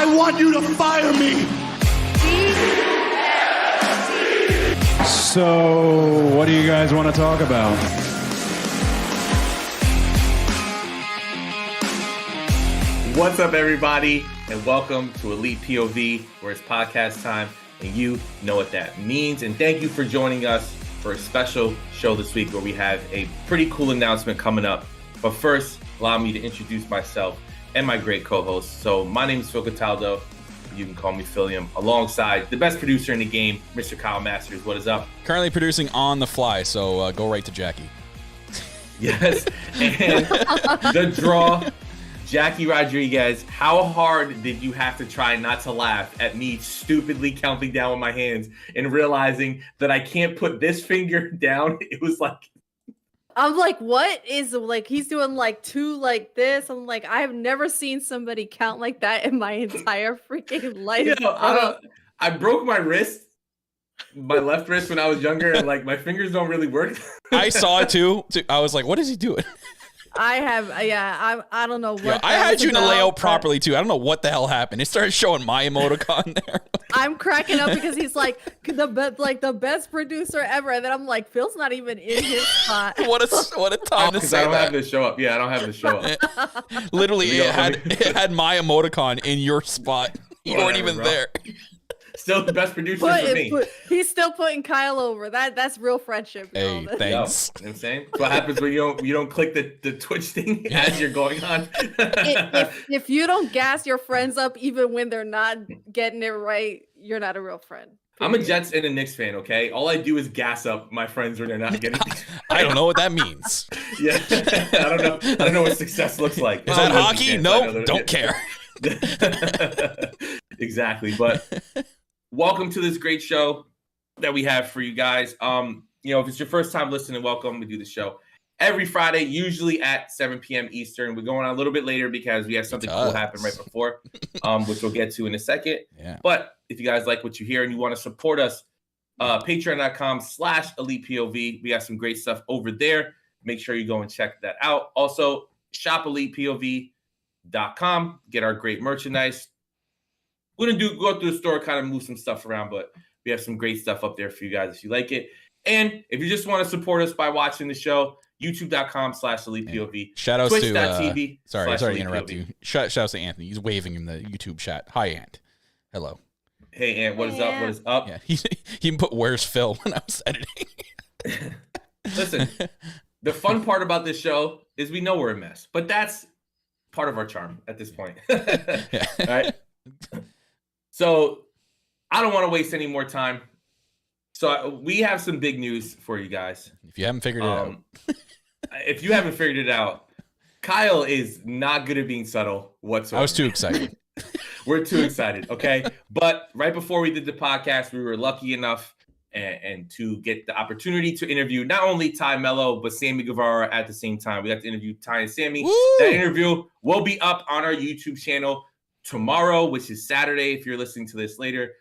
I want you to fire me. So, what do you guys want to talk about? What's up, everybody, and welcome to Elite POV, where it's podcast time, and you know what that means. And thank you for joining us for a special show this week where we have a pretty cool announcement coming up. But first, allow me to introduce myself and my great co-host. So my name is Phil Cataldo. You can call me Philium, alongside the best producer in the game, Mr. Kyle Masters. What is up? Currently producing on the fly, so go right to Jackie. Yes, and the draw, Jackie Rodriguez. How hard did you have to try not to laugh at me stupidly counting down with my hands and realizing that I can't put this finger down? It was like... I'm like, what is, like, he's doing like two like this. I'm like, I have never seen somebody count like that in my entire freaking life. You know, I broke my wrist, my left wrist, when I was younger, and like my fingers don't really work. I saw it too. I was like, what is he doing? I have, I don't know what. Yeah, I had you to lay out properly too. I don't know what the hell happened. It started showing my emoticon there. I'm cracking up because he's like the best producer ever, and then I'm like, Phil's not even in his spot. What a time to say I don't that. have this show up. Yeah, I don't have this show up. Literally, it had my emoticon in your spot. You weren't even there. Still the best producer for me. He's still putting Kyle over. That's real friendship. Hey, thanks. You know what I'm saying? What happens when you don't click the Twitch thing as you're going on? if you don't gas your friends up even when they're not getting it right, you're not a real friend. I'm a Jets and a Knicks fan, okay? All I do is gas up my friends when they're not getting it. I don't know what that means. Yeah. I don't know what success looks like. Is that hockey? No, don't care. Exactly. But welcome to this great show that we have for you guys. If it's your first time listening, welcome. We do the show every Friday, usually at 7 p.m. Eastern. We're going on a little bit later because we have something cool happen right before, which we'll get to in a second. Yeah. But if you guys like what you hear and you want to support us, patreon.com/Elite POV. We got some great stuff over there. Make sure you go and check that out. Also, shop ElitePOV.com. Get our great merchandise. We're going to go through the store, kind of move some stuff around, but we have some great stuff up there for you guys if you like it. And if you just want to support us by watching the show, youtube.com/Elite POV. Shout outs Twitch.tv. Sorry to interrupt you. Shout outs to Anthony. He's waving in the YouTube chat. Hi, Ant. Hello. Hey, Ant. What is up? What is up? Yeah, he put "Where's Phil" when I was editing. Listen, the fun part about this show is we know we're a mess, but that's part of our charm at this point. Yeah. All right. So I don't want to waste any more time. So we have some big news for you guys. If you haven't figured it out. If you haven't figured it out, Kyle is not good at being subtle whatsoever. I was too excited. We're too excited, okay? But right before we did the podcast, we were lucky enough and to get the opportunity to interview not only Ty Mello, but Sammy Guevara at the same time. We got to interview Ty and Sammy. Woo! That interview will be up on our YouTube channel tomorrow, which is Saturday if you're listening to this later.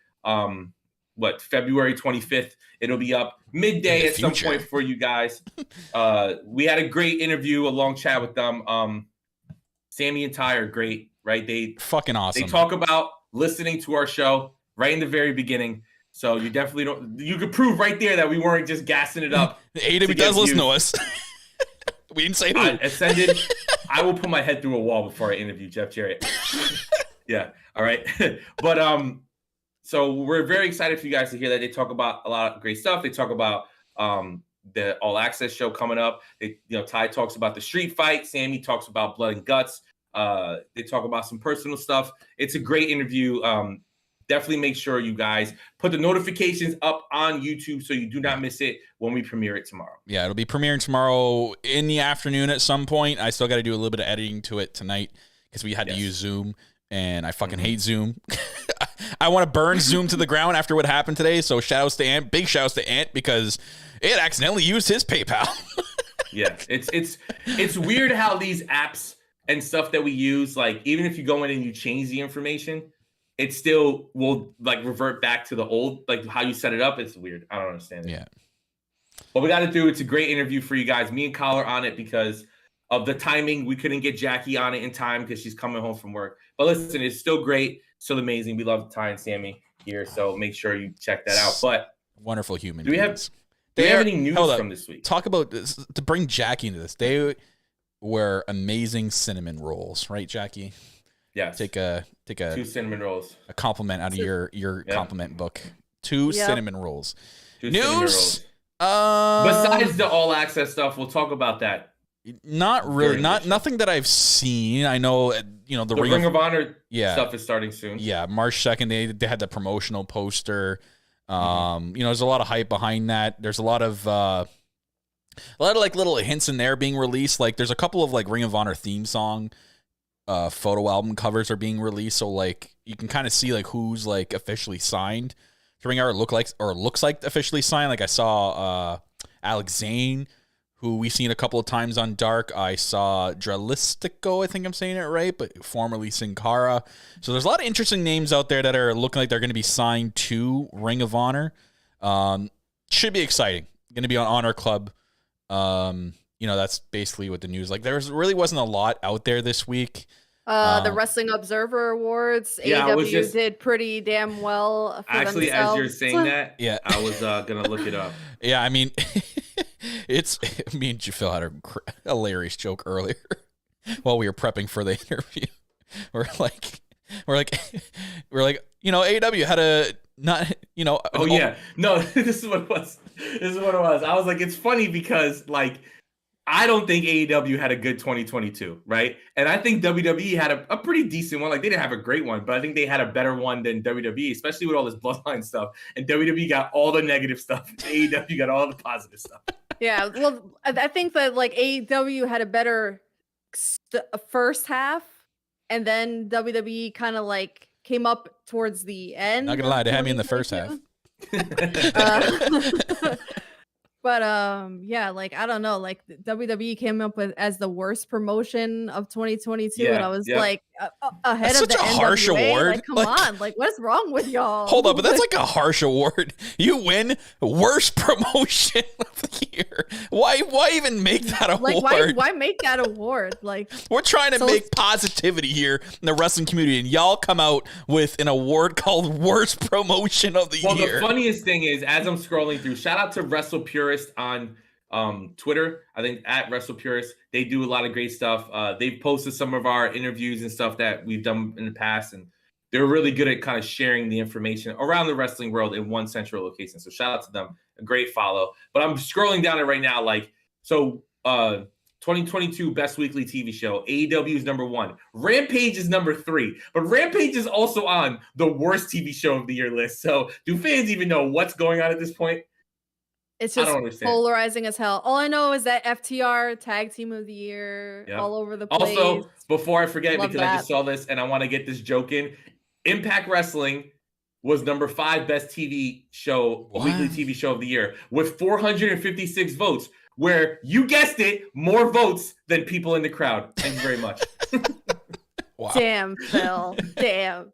February 25th. It'll be up midday at some point for you guys. We had a great interview, a long chat with them. Sammy and Ty are great, right? They fucking awesome. They talk about listening to our show right in the very beginning. So you definitely you could prove right there that we weren't just gassing it up. The AEW does listen to us. We didn't say who. Ascended. I will put my head through a wall before I interview Jeff Jarrett. Yeah. All right. But so we're very excited for you guys to hear that. They talk about a lot of great stuff. They talk about the All Access show coming up. Ty talks about the street fight. Sammy talks about blood and guts. They talk about some personal stuff. It's a great interview. Definitely make sure you guys put the notifications up on YouTube so you do not miss it when we premiere it tomorrow. Yeah, it'll be premiering tomorrow in the afternoon at some point. I still got to do a little bit of editing to it tonight because we had to use Zoom, and I fucking hate Zoom. I want to burn Zoom to the ground after what happened today. So shout outs to Ant, big shout outs to Ant because it accidentally used his PayPal. Yeah, it's weird how these apps and stuff that we use, like even if you go in and you change the information, it still will like revert back to the old, like how you set it up. It's weird. I don't understand it. Yeah. What we got to do, it's a great interview for you guys. Me and Kyle are on it because of the timing. We couldn't get Jackie on it in time because she's coming home from work. But listen, it's still great. still amazing. We love Ty and Sammy here, so make sure you check that out. But wonderful human. Do we have any news from this week? Talk about this to bring Jackie into this. They were amazing cinnamon rolls, right, Jackie? Yes. Take a 2 cinnamon rolls. A compliment out of your compliment book. 2 cinnamon rolls. 2 news. Cinnamon rolls. Besides the All Access stuff, we'll talk about that. Not really. Nothing that I've seen. I know, the Ring of Honor stuff is starting soon. Yeah, March 2nd, they had the promotional poster. There's a lot of hype behind that. There's a lot of like little hints in there being released. Like there's a couple of like Ring of Honor theme song photo album covers are being released, so like you can kind of see like who's like officially signed to Ring of Honor, looks like officially signed. Like I saw Alex Zane, who we've seen a couple of times on Dark. I saw Dralistico, I think I'm saying it right, but formerly Sin Cara. So there's a lot of interesting names out there that are looking like they're going to be signed to Ring of Honor. Should be exciting. Going to be on Honor Club. That's basically what the news like. There really wasn't a lot out there this week. The Wrestling Observer Awards, AEW did pretty damn well for actually, themselves. as you're saying that, yeah, I was gonna look it up. Yeah, I mean, it's me and Phil had a hilarious joke earlier while we were prepping for the interview. We're like, AEW had a not, Oh yeah, no, this is what it was. I was like, it's funny because like, I don't think AEW had a good 2022, right? And I think WWE had a pretty decent one. Like, they didn't have a great one, but I think they had a better one than WWE, especially with all this bloodline stuff. And WWE got all the negative stuff. AEW got all the positive stuff. Yeah, well, I think that like AEW had a better first half, and then WWE kind of like came up towards the end. Not gonna lie, they had me in the first half. But like I don't know, like WWE came up with as the worst promotion of 2022, and I was like ahead that's of the such a NWA. harsh award. Like, come on, like what's wrong with y'all? Hold up, but that's like a harsh award. You win worst promotion of the year. Why even make that award? Like why make that award? Like we're trying to make positivity here in the wrestling community, and y'all come out with an award called worst promotion of the year. Well, the funniest thing is, as I'm scrolling through, shout out to Wrestle Purist on Twitter. I think at Wrestle Purist, they do a lot of great stuff. They've posted some of our interviews and stuff that we've done in the past, and they're really good at kind of sharing the information around the wrestling world in one central location. So shout out to them. A great follow. But I'm scrolling down it right now. 2022 Best Weekly TV Show. AEW is number 1. Rampage is number 3. But Rampage is also on the worst TV show of the year list. So do fans even know what's going on at this point? It's just polarizing as hell. All I know is that FTR Tag Team of the Year all over the place. Also, before I forget, I just saw this and I want to get this joke in. Impact Wrestling was number 5 best TV show, weekly TV show of the year, with 456 votes, where you guessed it, more votes than people in the crowd. Thank you very much. Wow. Damn, Phil. Damn.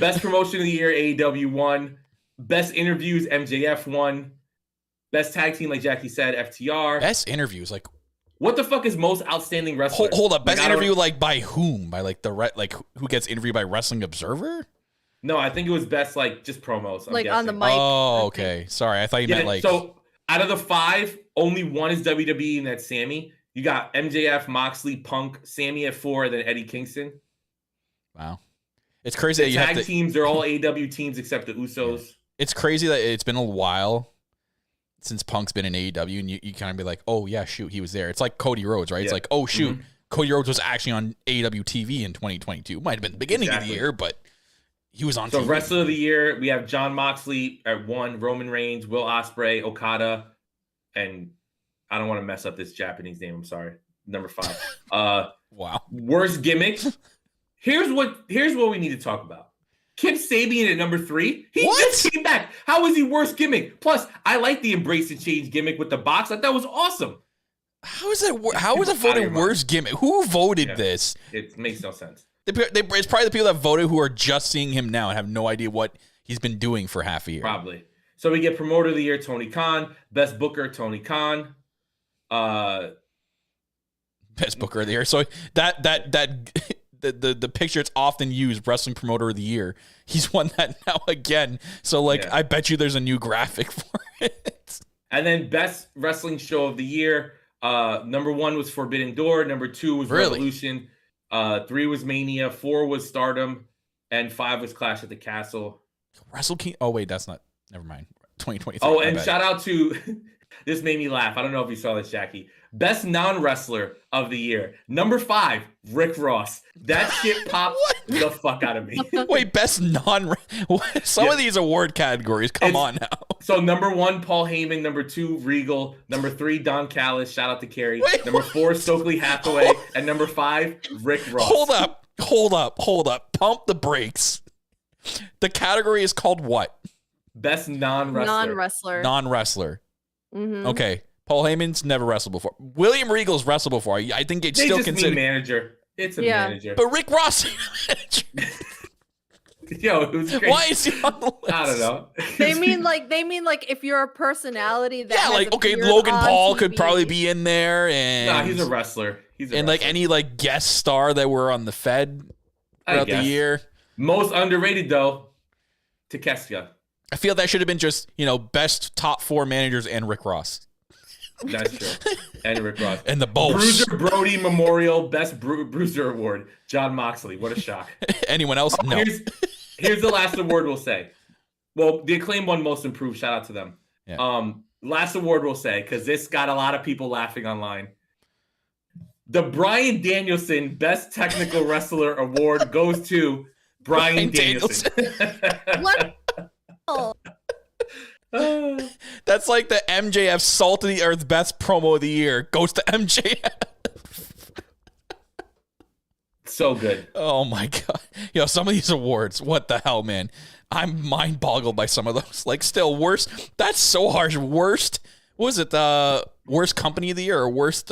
Best promotion of the year, AEW won. Best interviews, MJF won. Best tag team, like Jackie said, FTR. Best interviews, like what the fuck is most outstanding wrestler? Hold up, best interview, like by whom? By like who gets interviewed by Wrestling Observer? No, I think it was best like just promos. Like on the mic. Oh, okay. Sorry, I thought you meant like. So out of the 5, only 1 is WWE, and that's Sammy. You got MJF, Moxley, Punk, Sammy at 4, then Eddie Kingston. Wow, it's crazy that you tag have teams. They're all AEW teams except the Usos. Yeah. It's crazy that it's been a while since Punk's been in AEW, and you kind of be like, oh, yeah, shoot, he was there. It's like Cody Rhodes, right? Yeah. It's like, oh, shoot, Cody Rhodes was actually on AEW TV in 2022. Might have been the beginning of the year, but he was on TV. So Wrestler of the Year, we have Jon Moxley at 1, Roman Reigns, Will Ospreay, Okada, and I don't want to mess up this Japanese name. I'm sorry. Number 5. Wow. Worst gimmick. Here's what we need to talk about. Kip Sabian at number 3. He just came back. How is he worst gimmick? Plus, I like the embrace and change gimmick with the box. I thought that was awesome. How is it voted worst gimmick? Who voted this? It makes no sense. It's probably the people that voted who are just seeing him now and have no idea what he's been doing for half a year. Probably. So we get Promoter of the Year, Tony Khan. Best Booker, Tony Khan. Best Booker of the Year. So that the picture it's often used, Wrestling Promoter of the Year. He's won that now again. So I bet you there's a new graphic for it. And then Best Wrestling Show of the Year. Number 1 was Forbidden Door. Number 2 was Revolution. 3 was Mania. 4 was Stardom. And 5 was Clash at the Castle. Wrestle King. Oh, wait, that's not. Never mind. 2023. Oh, and shout out to, this made me laugh. I don't know if you saw this, Jackie. Best non-wrestler of the year. Number 5, Rick Ross. That shit popped the fuck out of me. Wait, best non. Some of these award categories. Come on now. So number 1, Paul Heyman. Number 2, Regal. Number 3, Don Callis. Shout out to Carrie. Number 4, Stokely Hathaway. And number 5, Rick Ross. Hold up. Pump the brakes. The category is called what? Best non-wrestler. Non-wrestler. Mm-hmm. Okay. Paul Heyman's never wrestled before. William Regal's wrestled before. I think it's still considered manager. It's a manager. But Rick Ross manager. Yo, it was crazy. Why is he on the list? I don't know. They mean like if you're a personality that Logan Paul could probably be in there, and nah, he's a wrestler. Any guest star that were on the Fed throughout the year. Most underrated though, Takeshita. I feel that should have been just best top 4 managers and Rick Ross. That's true. And Rick Ross. And the Bulls. Bruiser Brody Memorial Best Bruiser Award. John Moxley. What a shock. Anyone else? No. Here's the last award we'll say. Well, the Acclaim won Most Improved. Shout out to them. Yeah. Last award we'll say, because this got a lot of people laughing online. The Bryan Danielson Best Technical Wrestler Award goes to Bryan Danielson. What? That's like the MJF Salt of the Earth Best Promo of the Year goes to MJF. So good. Oh my god. Some of these awards, what the hell, man? I'm mind boggled by some of those. Still worst. That's so harsh. Worst. What was it? The worst company of the year or worst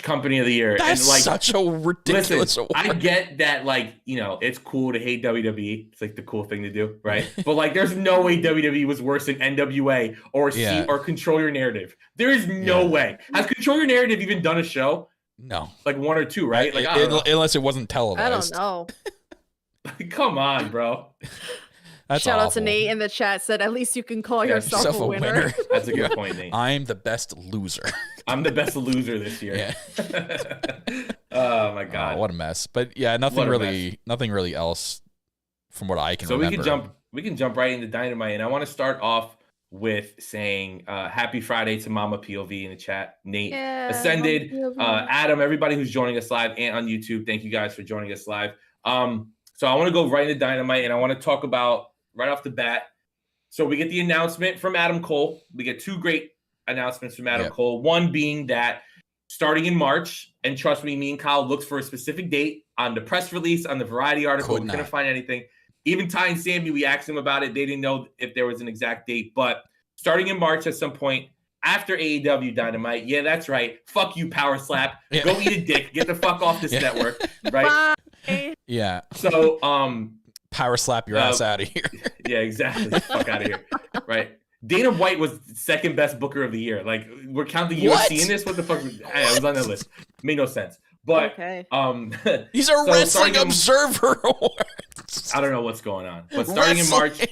company of the year. That's such a ridiculous award. I get that, it's cool to hate WWE. It's the cool thing to do, right? But there's no way WWE was worse than NWA or Control Your Narrative. There is no way. Has Control Your Narrative even done a show? No. 1 or 2, right? Unless it wasn't televised. I don't know. Come on, bro. That's Shout awful. out to Nate in the chat, said at least you can call yourself a winner. That's a good point, Nate. I'm the best loser. I'm the best loser this year. Yeah. Oh my god. What a mess. But yeah, nothing really else from what I can remember. So we can jump right into Dynamite, and I want to start off with saying happy Friday to Mama POV in the chat. Nate, Ascended, Adam, everybody who's joining us live and on YouTube. Thank you guys for joining us live. So I want to go right into Dynamite, and I want to talk about right off the bat. So we get the announcement from Adam Cole. We get 2 great announcements from Adam Cole. One being that starting in March, and trust me and Kyle looked for a specific date on the press release, on the Variety article. We couldn't find anything. Even Ty and Sammy, we asked them about it. They didn't know if there was an exact date. But starting in March at some point after AEW Dynamite, yeah, that's right. Fuck you, Power Slap. Yeah. Go eat a dick. Get the fuck off this network. Right? Bye. Yeah. So, Power Slap your ass out of here. Yeah, exactly. Fuck out of here. Right. Dana White was 2nd best booker of the year. We're counting UFC in this? What the fuck? It was on the list. Made no sense. But these are Wrestling Observer awards. I don't know what's going on. But starting in March,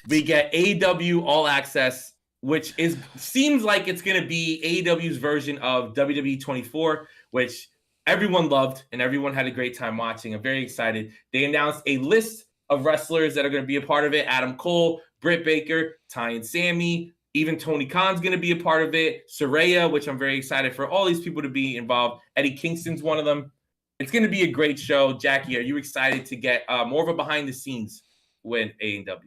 we get AEW All Access, which seems like it's going to be AEW's version of WWE 24, which everyone loved and everyone had a great time watching. I'm very excited. They announced a list of wrestlers that are going to be a part of it. Adam Cole, Britt Baker, Ty and Sammy, even Tony Khan's going to be a part of it. Saraya, which I'm very excited for all these people to be involved. Eddie Kingston's one of them. It's going to be a great show. Jackie, are you excited to get more of a behind the scenes with AEW?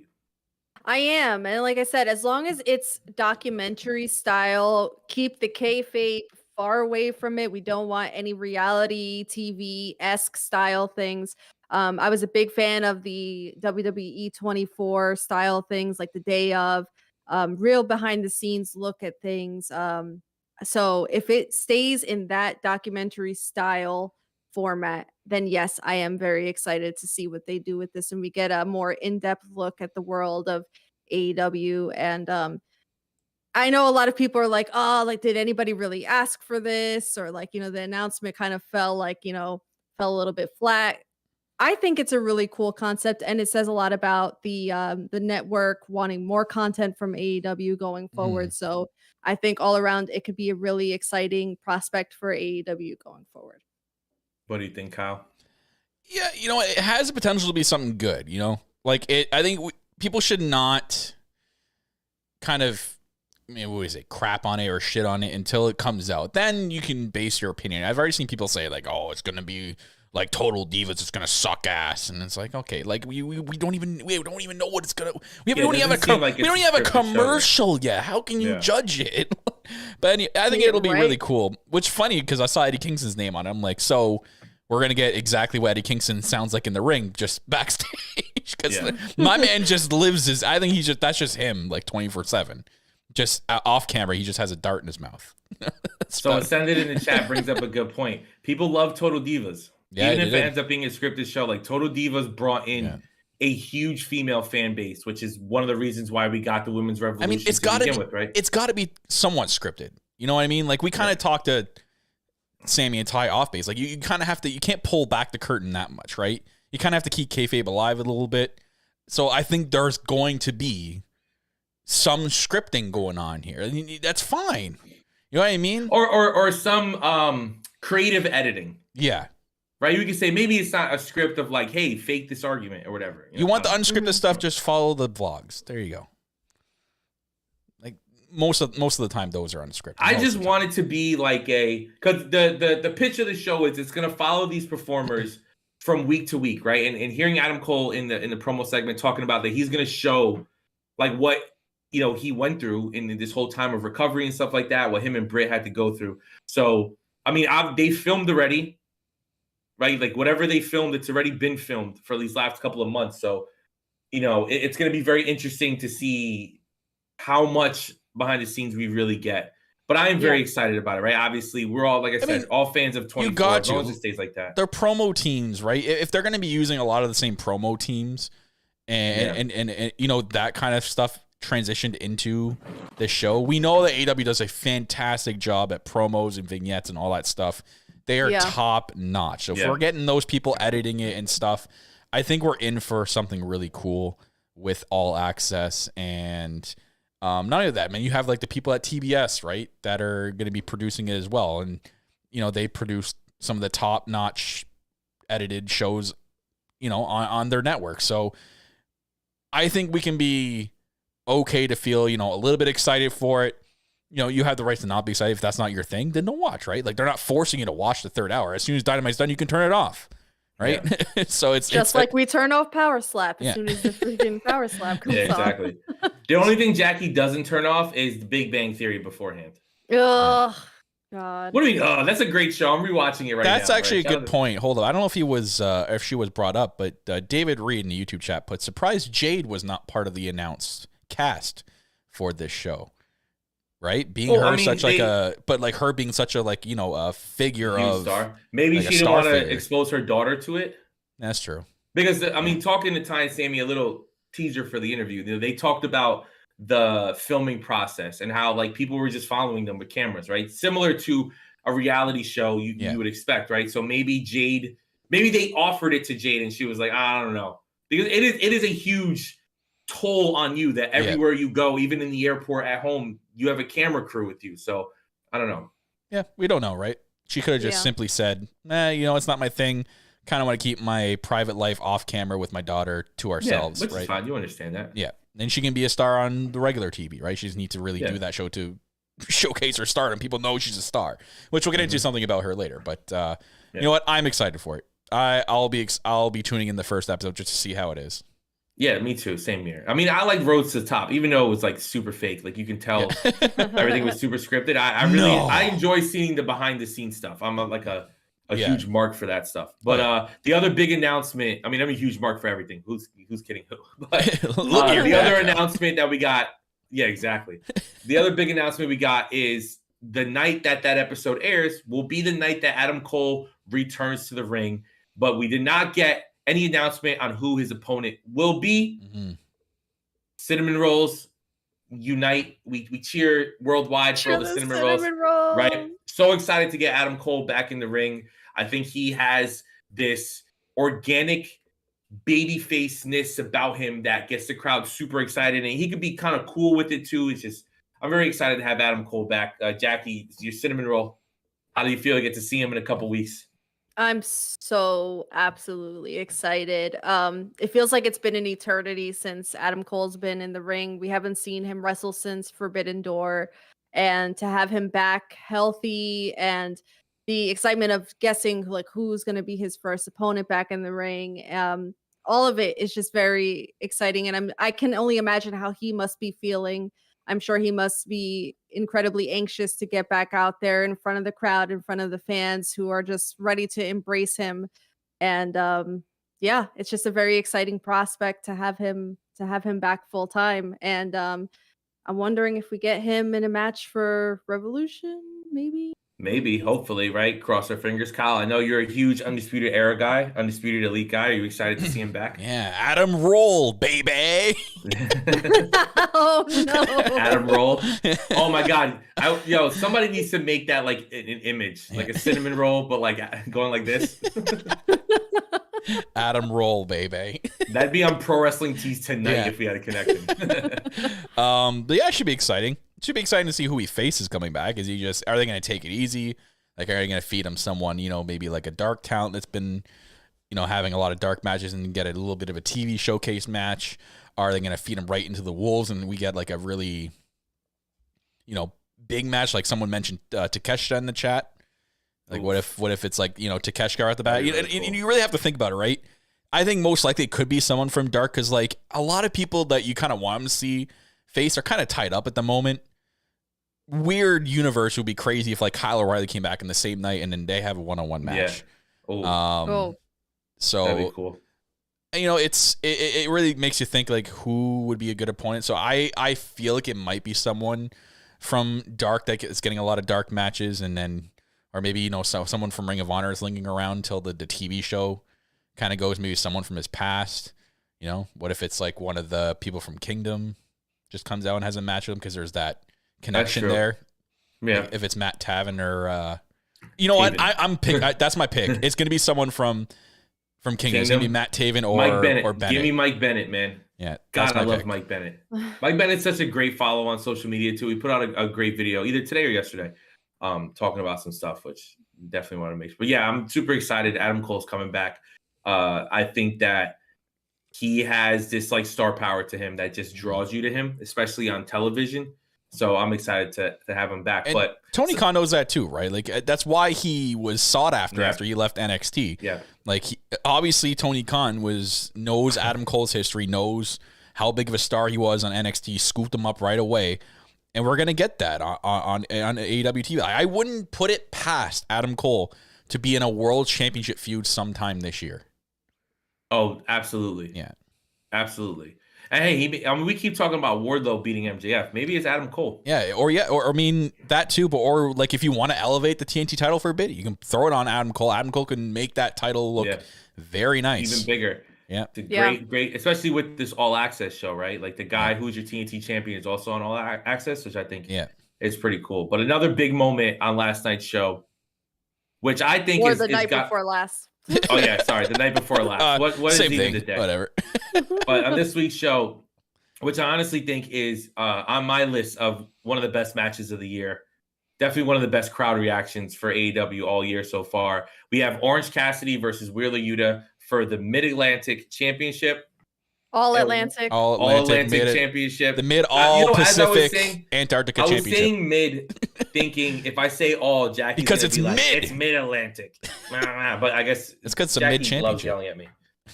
I am. And like I said, as long as it's documentary style, keep the kayfabe far away from it. We don't want any reality TV-esque style things. I was a big fan of the WWE 24 style things, like the day of, real behind the scenes look at things. So if it stays in that documentary style format, then yes, I am very excited to see what they do with this, and we get a more in-depth look at the world of AEW. And I know a lot of people are like, oh, did anybody really ask for this? Or the announcement kind of fell fell a little bit flat. I think it's a really cool concept, and it says a lot about the network wanting more content from AEW going forward. So I think all around it could be a really exciting prospect for AEW going forward. What do you think, Kyle? Yeah, it has the potential to be something good. I think people should not kind of, what is it, crap on it or shit on it until it comes out. Then you can base your opinion. I've already seen people say like, "Oh, it's gonna be like Total Divas, it's gonna suck ass," and it's like, okay, like we don't even know what it's gonna. We don't even have a commercial yet. How can you judge it? But I think it'll be really cool. Which funny because I saw Eddie Kingston's name on it. I'm like, so we're gonna get exactly what Eddie Kingston sounds like in the ring, just backstage. Because my man just lives his. I think that's just him, like 24/7. Just off camera, he just has a dart in his mouth. So Send It in the chat brings up a good point. People love Total Divas. Yeah, even if it ends up being a scripted show, like Total Divas brought in a huge female fan base, which is one of the reasons why we got the women's revolution. I mean, it's got to be right. It's got to be somewhat scripted. You know what I mean? Like we kind of talked to Sammy and Tay off base. Like you kind of have to. You can't pull back the curtain that much, right? You kind of have to keep kayfabe alive a little bit. So I think there's going to be some scripting going on here. I mean, that's fine. You know what I mean? Or some creative editing. Yeah. Right? You can say maybe it's not a script of like, hey, fake this argument or whatever. You want the unscripted stuff, just follow the vlogs. There you go. Like most of the time those are unscripted. I just want it to be like because the pitch of the show is it's gonna follow these performers from week to week, right? And hearing Adam Cole in the promo segment talking about that he's gonna show like what he went through in this whole time of recovery and stuff like that, what him and Britt had to go through. So I mean, they filmed already. Right? Like whatever they filmed, it's already been filmed for these last couple of months. So, it's going to be very interesting to see how much behind the scenes we really get. But I am very excited about it, right? Obviously, we're all, like I said, all fans of 24. As long as it stays like that. They're promo teams, right? If they're going to be using a lot of the same promo teams and that kind of stuff transitioned into the show, we know that AEW does a fantastic job at promos and vignettes and all that stuff. They are top notch. So if we're getting those people editing it and stuff, I think we're in for something really cool with All Access. And not only that, man, you have like the people at TBS, right, that are going to be producing it as well. And, they produce some of the top notch edited shows, on their network. So I think we can be okay to feel, a little bit excited for it. You have the right to not be excited. If that's not your thing, then don't watch, right? Like they're not forcing you to watch the third hour. As soon as Dynamite's done, you can turn it off, right? Yeah. So it's like we turn off Power Slap as soon as the freaking Power Slap comes on. Exactly. The only thing Jackie doesn't turn off is the Big Bang Theory beforehand. Oh, God. What do we? Oh, that's a great show. I'm rewatching it right now. That's actually a good point. Hold on. I don't know if if she was brought up, but David Reed in the YouTube chat put, surprised Jade was not part of the announced cast for this show. Right, being her being such a a figure of star. Maybe she didn't want to expose her daughter to it. That's true. Because talking to Ty and Sammy, a little teaser for the interview, they talked about the filming process and how like people were just following them with cameras, right? Similar to a reality show you would expect, right? So maybe they offered it to Jade and she was like, I don't know, because it is a huge toll on you that everywhere you go, even in the airport, at home, you have a camera crew with you. So I don't know. Yeah, we don't know, right? She could have just simply said, it's not my thing. Kind of want to keep my private life off camera with my daughter to ourselves, which right? is fine. You understand that. Yeah. Then she can be a star on the regular TV, right? She just needs to really do that show to showcase her stardom. People know she's a star, which we'll get into something about her later. But you know what? I'm excited for it. I'll be tuning in the first episode just to see how it is. Yeah, me too. Same here. I mean, I like Roads to the Top, even though it was like super fake. Like you can tell everything was super scripted. I enjoy seeing the behind the scenes stuff. I'm a huge mark for that stuff. But the other big announcement, I'm a huge mark for everything. Who's kidding who? But the other announcement that we got, exactly. The other big announcement we got is the night that episode airs will be the night that Adam Cole returns to the ring. But we did not get any announcement on who his opponent will be. Mm-hmm. Cinnamon Rolls unite. We cheer worldwide for the Cinnamon Rolls. Right? So excited to get Adam Cole back in the ring. I think he has this organic babyfaceness about him that gets the crowd super excited, and he could be kind of cool with it too. It's just, I'm very excited to have Adam Cole back. Jackie, your cinnamon roll, how do you feel to get to see him in a couple weeks? I'm so absolutely excited. It feels like it's been an eternity since Adam Cole's been in the ring. We haven't seen him wrestle since Forbidden Door, and to have him back healthy and the excitement of guessing like who's going to be his first opponent back in the ring. All of it is just very exciting, and I can only imagine how he must be feeling. I'm sure he must be incredibly anxious to get back out there in front of the crowd, in front of the fans who are just ready to embrace him. And yeah, it's just a very exciting prospect to have him back full time. And I'm wondering if we get him in a match for Revolution, maybe. Maybe, hopefully, right? Cross our fingers. Kyle, I know you're a huge Undisputed Era guy, Undisputed Elite guy. Are you excited to see him back? Yeah, Adam Roll, baby. Oh, no. Adam Roll. Oh, my God. Somebody needs to make that like an image, like a cinnamon roll, but like going like this. Adam Roll, baby. That'd be on Pro Wrestling Tees tonight if we had a connection. But yeah, it should be exciting. It should be exciting to see who he faces coming back. Are they going to take it easy? Like, are they going to feed him someone, maybe like a dark talent that's been, having a lot of dark matches and get a little bit of a TV showcase match? Are they going to feed him right into the wolves and we get like a really, big match? Like someone mentioned Takeshita in the chat. Like, what if it's like, Takeshita at the back? And you really have to think about it, right? I think most likely it could be someone from Dark because, like, a lot of people that you kind of want to see face are kind of tied up at the moment. Weird universe would be crazy if, like, Kyle O'Reilly came back in the same night and then they have a one-on-one match. Yeah. So, that'd be cool. It really makes you think, like, who would be a good opponent. So I feel like it might be someone from Dark that is getting a lot of Dark matches and then... Or maybe, someone from Ring of Honor is linking around until the TV show kind of goes. Maybe someone from his past. What if it's like one of the people from Kingdom just comes out and has a match with him because there's that connection there. Yeah. If it's Matt Taven or, what? I'm pick. That's my pick. It's going to be someone from Kingdom. It's going to be Matt Taven or Mike Bennett. Or Bennett. Give me Mike Bennett, man. Yeah. God, I love Mike Bennett. Mike Bennett's such a great follow on social media, too. He put out a great video either today or yesterday. Talking about some stuff, which definitely want to make sure. But yeah, I'm super excited. Adam Cole's coming back. I think that he has this like star power to him that just draws you to him, especially on television. So I'm excited to have him back. But Tony Khan knows that too, right? Like that's why he was sought after after he left NXT. Yeah. Like obviously Tony Khan knows Adam Cole's history, knows how big of a star he was on NXT, scooped him up right away. And we're going to get that on AEW TV. I wouldn't put it past Adam Cole to be in a world championship feud sometime this year. Oh, absolutely. Yeah. Absolutely. And hey, we keep talking about Wardlow beating MJF. Maybe it's Adam Cole. Yeah, or I mean, that too, or like if you want to elevate the TNT title for a bit, you can throw it on Adam Cole. Adam Cole can make that title look very nice. Even bigger. Yeah. Great, especially with this All Access show, right? Like the guy who's your TNT champion is also on All Access, which I think is pretty cool. But another big moment on last night's show, which I think is the night before last. Oh yeah, sorry, the night before last. What is even the day? Whatever. But on this week's show, which I honestly think is on my list of one of the best matches of the year, definitely one of the best crowd reactions for AEW all year so far. We have Orange Cassidy versus Wheeler Yuta for the Mid-Atlantic Championship. All Atlantic Championship. The Mid-All-Pacific Antarctica Championship. I was saying mid, thinking if I say all, Jackie's because it's mid. It's Mid-Atlantic. But I guess it's because it's a Jackie loves yelling at me.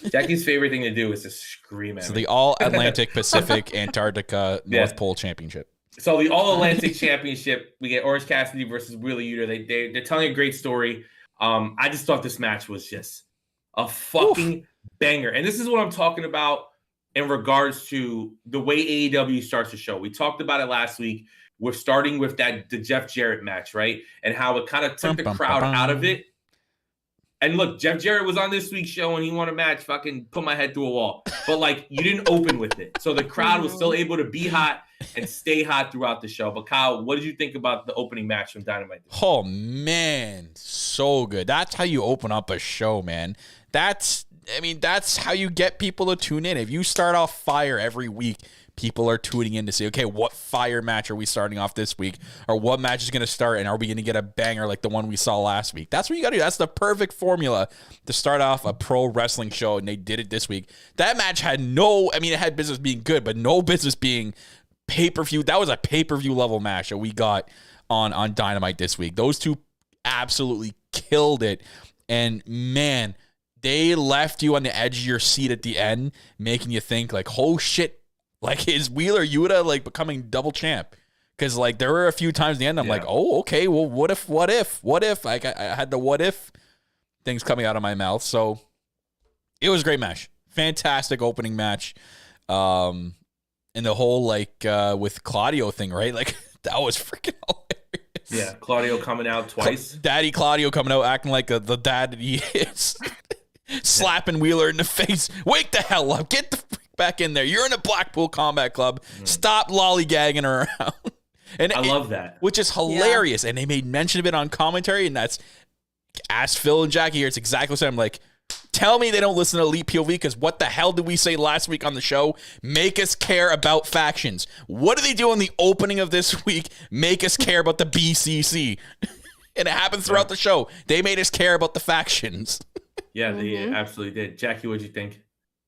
Jackie's favorite thing to do is to scream at me. So the All-Atlantic Pacific Antarctica North Pole Championship. So the All-Atlantic Championship, we get Orange Cassidy versus Wheeler Yuta. They're telling a great story. I just thought this match was just a fucking banger. And this is what I'm talking about in regards to the way AEW starts the show. We talked about it last week. We're starting with the Jeff Jarrett match, right? And how it kind of took the crowd out of it. And look, Jeff Jarrett was on this week's show and he won a match, fucking put my head through a wall. But like, you didn't open with it. So the crowd was still able to be hot and stay hot throughout the show. But Kyle, what did you think about the opening match from Dynamite? Oh man, so good. That's how you open up a show, man. That's how you get people to tune in. If you start off fire every week, people are tuning in to say, okay, what fire match are we starting off this week? Or what match is going to start? And are we going to get a banger like the one we saw last week? That's what you got to do. That's the perfect formula to start off a pro wrestling show. And they did it this week. That match had it had business being good, but no business being pay-per-view. That was a pay-per-view level match that we got on Dynamite this week. Those two absolutely killed it. And man, they left you on the edge of your seat at the end, making you think like, oh shit, like is Wheeler Yuta like becoming double champ? Because like there were a few times at the end I'm like, oh, okay, well, what if? Like I had the what if things coming out of my mouth. So it was a great match. Fantastic opening match. And the whole like with Claudio thing, right? Like that was freaking hilarious. Yeah, Claudio coming out twice. Daddy Claudio coming out acting like the dad that he is. Slapping Wheeler in the face. Wake the hell up. Get the freak back in there. You're in a Blackpool Combat Club. Stop lollygagging around. And I love that. Which is hilarious. Yeah. And they made mention of it on commentary, and that's, ask Phil and Jackie here, it's exactly what I'm like, tell me they don't listen to Elite POV, because what the hell did we say last week on the show? Make us care about factions. What do they do in the opening of this week? Make us care about the BCC. And it happened throughout the show. They made us care about the factions. Yeah, they absolutely did. Jackie, what'd you think?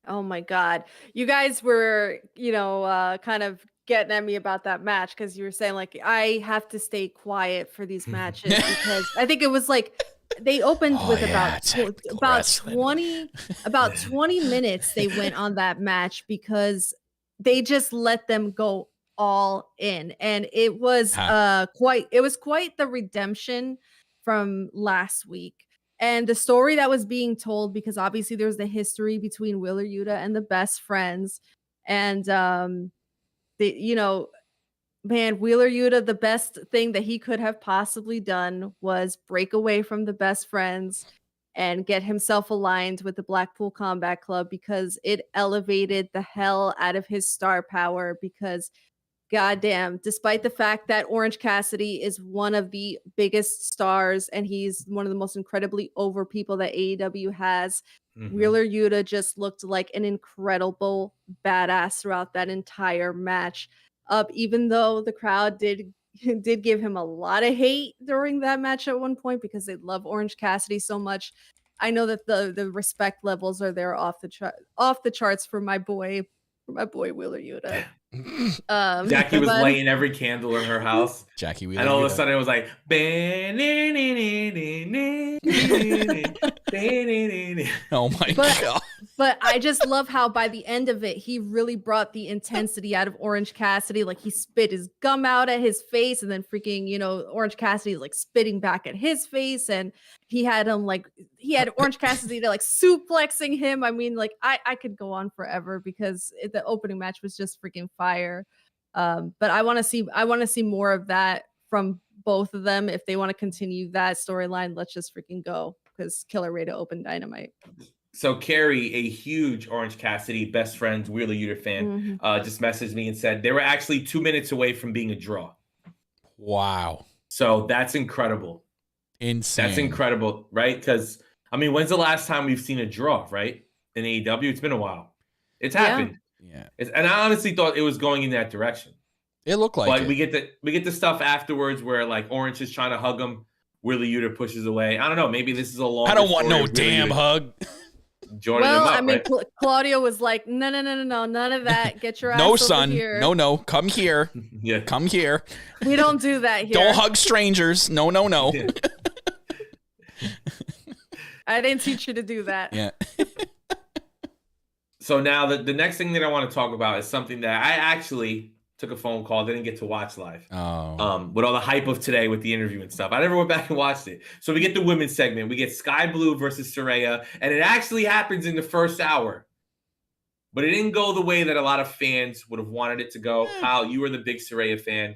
Oh my God. You guys were, kind of getting at me about that match because you were saying like, I have to stay quiet for these matches because I think it was like, they opened with about 20 minutes they went on that match because they just let them go all in. And it was quite the redemption from last week. And the story that was being told, because obviously there was the history between Wheeler Yuta and the Best Friends. And, man, Wheeler Yuta, the best thing that he could have possibly done was break away from the Best Friends and get himself aligned with the Blackpool Combat Club, because it elevated the hell out of his star power. Because goddamn, despite the fact that Orange Cassidy is one of the biggest stars and he's one of the most incredibly over people that AEW has, Wheeler Yuta just looked like an incredible badass throughout that entire match. Even though the crowd did give him a lot of hate during that match at one point because they love Orange Cassidy so much, I know that the respect levels are there off the charts for my boy Wheeler Yuta. Jackie was lighting every candle in her house. Jackie Wheeler, and all of a sudden it was like, oh my God. But I just love how by the end of it, he really brought the intensity out of Orange Cassidy. Like he spit his gum out at his face, and then freaking, Orange Cassidy like spitting back at his face, and he had Orange Cassidy to like suplexing him. I mean, like I could go on forever because the opening match was just freaking fire. But I want to see more of that from both of them. If they want to continue that storyline, let's just freaking go, because Killer Ray to open Dynamite. So Carrie, a huge Orange Cassidy Best Friends Wheeler Yuta fan, just messaged me and said they were actually 2 minutes away from being a draw. Wow. So that's incredible. Insane. That's incredible, right? Because, when's the last time we've seen a draw, right? In AEW? It's been a while. It's happened. Yeah. And I honestly thought it was going in that direction. It looked like it. We get the stuff afterwards where like Orange is trying to hug him, Wheeler Yuta pushes away. I don't know. Maybe this is a long. I don't want no damn hug. Claudio was like, no, none of that. Get your ass no, over son. here. No, come here. Yeah, come here. We don't do that here. Don't hug strangers. No. Yeah. I didn't teach you to do that. Yeah. So now the next thing that I want to talk about is something that I actually took a phone call, didn't get to watch live. Oh. With all the hype of today with the interview and stuff. I never went back and watched it. So we get the women's segment. We get Sky Blue versus Saraya, and it actually happens in the first hour. But it didn't go the way that a lot of fans would have wanted it to go. Kyle, you were the big Saraya fan.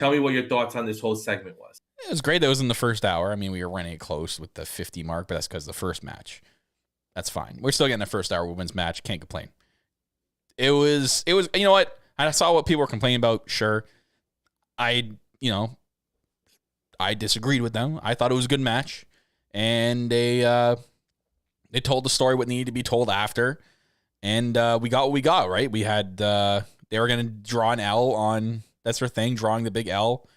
Tell me what your thoughts on this whole segment was. It was great that it was in the first hour. I mean, we were running it close with the 50 mark, but that's because the first match. That's fine. We're still getting a first hour women's match. Can't complain. It was, you know what? I saw what people were complaining about. Sure. I disagreed with them. I thought it was a good match. And they told the story what needed to be told after. And we got what we got, right? We had, they were going to draw an L on, that's their thing, drawing the big L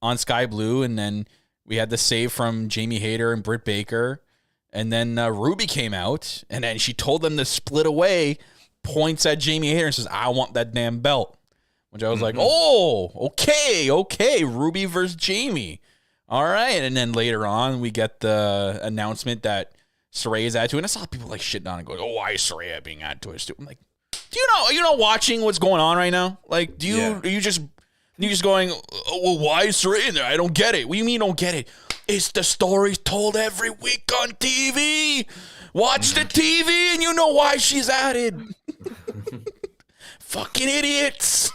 on Sky Blue. And then we had the save from Jamie Hayter and Britt Baker. And then Ruby came out, and then she told them to split away, points at Jamie Hayter and says, I want that damn belt. Which I was like, oh, okay, Ruby versus Jamie. All right. And then later on, we get the announcement that Saraya's added to it. And I saw people like shitting on it going, oh, why is Saraya being added to it? I'm like, are you not watching what's going on right now? Like, are you just going, oh, well, why is Saraya in there? I don't get it. What do you mean you don't get it? It's the stories told every week on TV. Watch the TV and you know why she's added. Fucking idiots.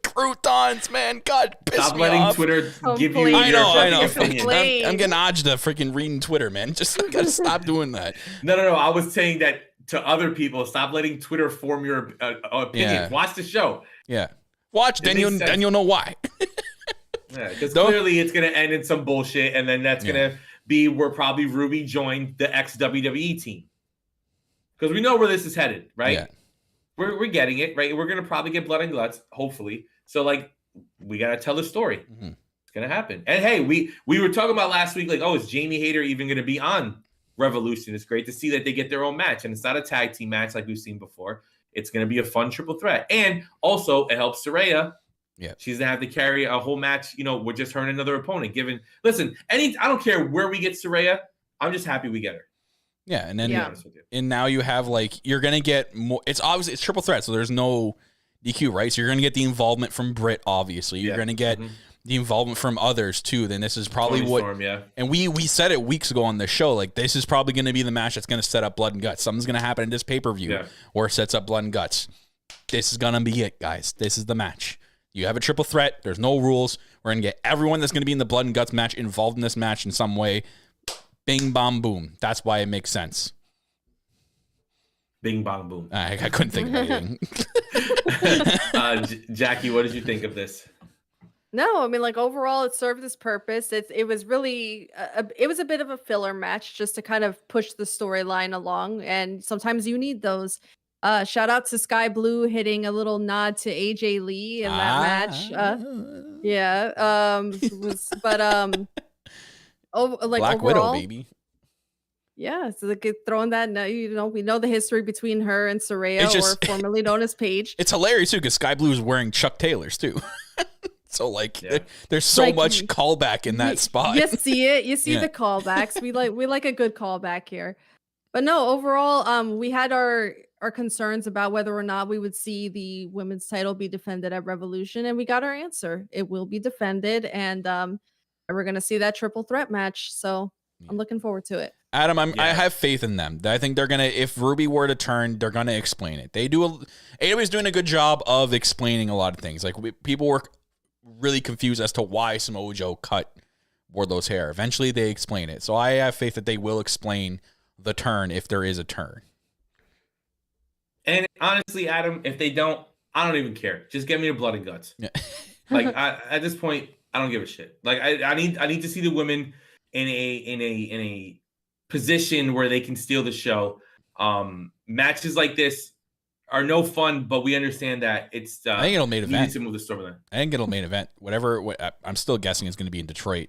Croutons, man. God, piss Stop me letting off. Twitter give you I know. opinion. I'm getting agita freaking reading Twitter, man. Just gotta stop doing that. No. I was saying that to other people. Stop letting Twitter form your opinion. Yeah. Watch the show. Yeah. Watch, then you'll know why. Yeah, because clearly it's going to end in some bullshit, and then that's going to be where probably Ruby joined the ex-WWE team. Because we know where this is headed, right? Yeah. We're getting it, right? We're going to probably get blood and guts, hopefully. So, like, we got to tell the story. Mm-hmm. It's going to happen. And, hey, we were talking about last week, like, oh, is Jamie Hayter even going to be on Revolution? It's great to see that they get their own match, and it's not a tag team match like we've seen before. It's going to be a fun triple threat. And also, it helps Saraya. Yeah, she's gonna have to carry a whole match, with just her and another opponent. I don't care where we get Saraya. I'm just happy we get her. Yeah, and then and now you have you're gonna get more. It's obviously it's triple threat, so there's no DQ, right? So you're gonna get the involvement from Britt, obviously. You're gonna get the involvement from others too. Then this is probably Tony Storm, and we said it weeks ago on the show. Like this is probably gonna be the match that's gonna set up blood and guts. Something's gonna happen in this pay-per-view where it sets up blood and guts. This is gonna be it, guys. This is the match. You have a triple threat. There's no rules. We're going to get everyone that's going to be in the blood and guts match involved in this match in some way. Bing, bong, boom. That's why it makes sense. Bing, bong, boom. I couldn't think of anything. Jackie, what did you think of this? No, I mean, overall, it served its purpose. It was really, it was a bit of a filler match just to kind of push the storyline along. And sometimes you need those. Shout out to Sky Blue hitting a little nod to AJ Lee in that match. Black overall, Widow, baby. Yeah, so throwing that, we know the history between her and Saraya, or formerly known as Paige. It's hilarious too because Sky Blue is wearing Chuck Taylors too. So there's so much callback in that spot. You see it. You see the callbacks. We like a good callback here. But no, overall, we had our concerns about whether or not we would see the women's title be defended at Revolution, and we got our answer. It will be defended, and we're going to see that triple threat match. So I'm looking forward to it. Adam, I have faith in them. I think they're going to, if Ruby were to turn, they're going to explain it. AEW is doing a good job of explaining a lot of things. People were really confused as to why Samoa Joe cut Wardlow's hair. Eventually they explain it. So I have faith that they will explain the turn if there is a turn. And honestly, Adam, if they don't, I don't even care. Just get me the blood and guts. Yeah. At this point, I don't give a shit. I need to see the women in a position where they can steal the show. Matches like this are no fun, but we understand that it's. I think it'll main event. To move the storyline. I think it'll main event. I'm still guessing it's going to be in Detroit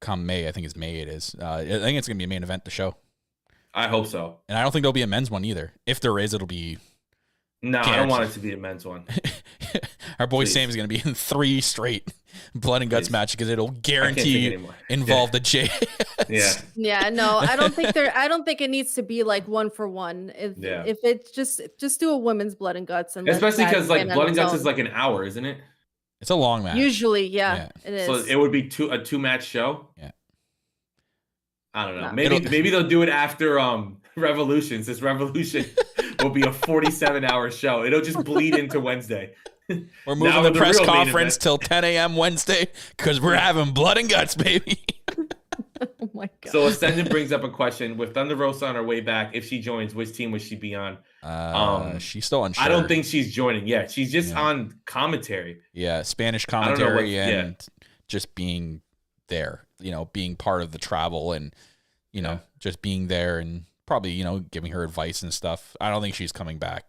come May. I think it's May. It is. I think it's going to be a main event. The show. I hope so. And I don't think there'll be a men's one either. If there is, it'll be. No, I don't want it to be a men's one. Our boy Sam is going to be in 3 straight blood and guts matches because it'll guarantee involve the J. Yeah. No, I don't think it needs to be 1-for-1. If it's just do a women's blood and guts, and especially because blood and guts is an hour, isn't it? It's a long match. Usually, it is. So it would be a 2-match show. Yeah. I don't know. No. Maybe they'll do it after Revolutions. This Revolution will be a 47-hour show. It'll just bleed into Wednesday. We're moving the press conference till 10 a.m. Wednesday because we're having blood and guts, baby. Oh my god. So Ascendant brings up a question. With Thunder Rosa on her way back, if she joins, which team would she be on? She's still unsure. I don't think she's joining yet. She's just on commentary. Yeah, Spanish commentary and just being there, being part of the travel and, just being there and probably, giving her advice and stuff. I don't think she's coming back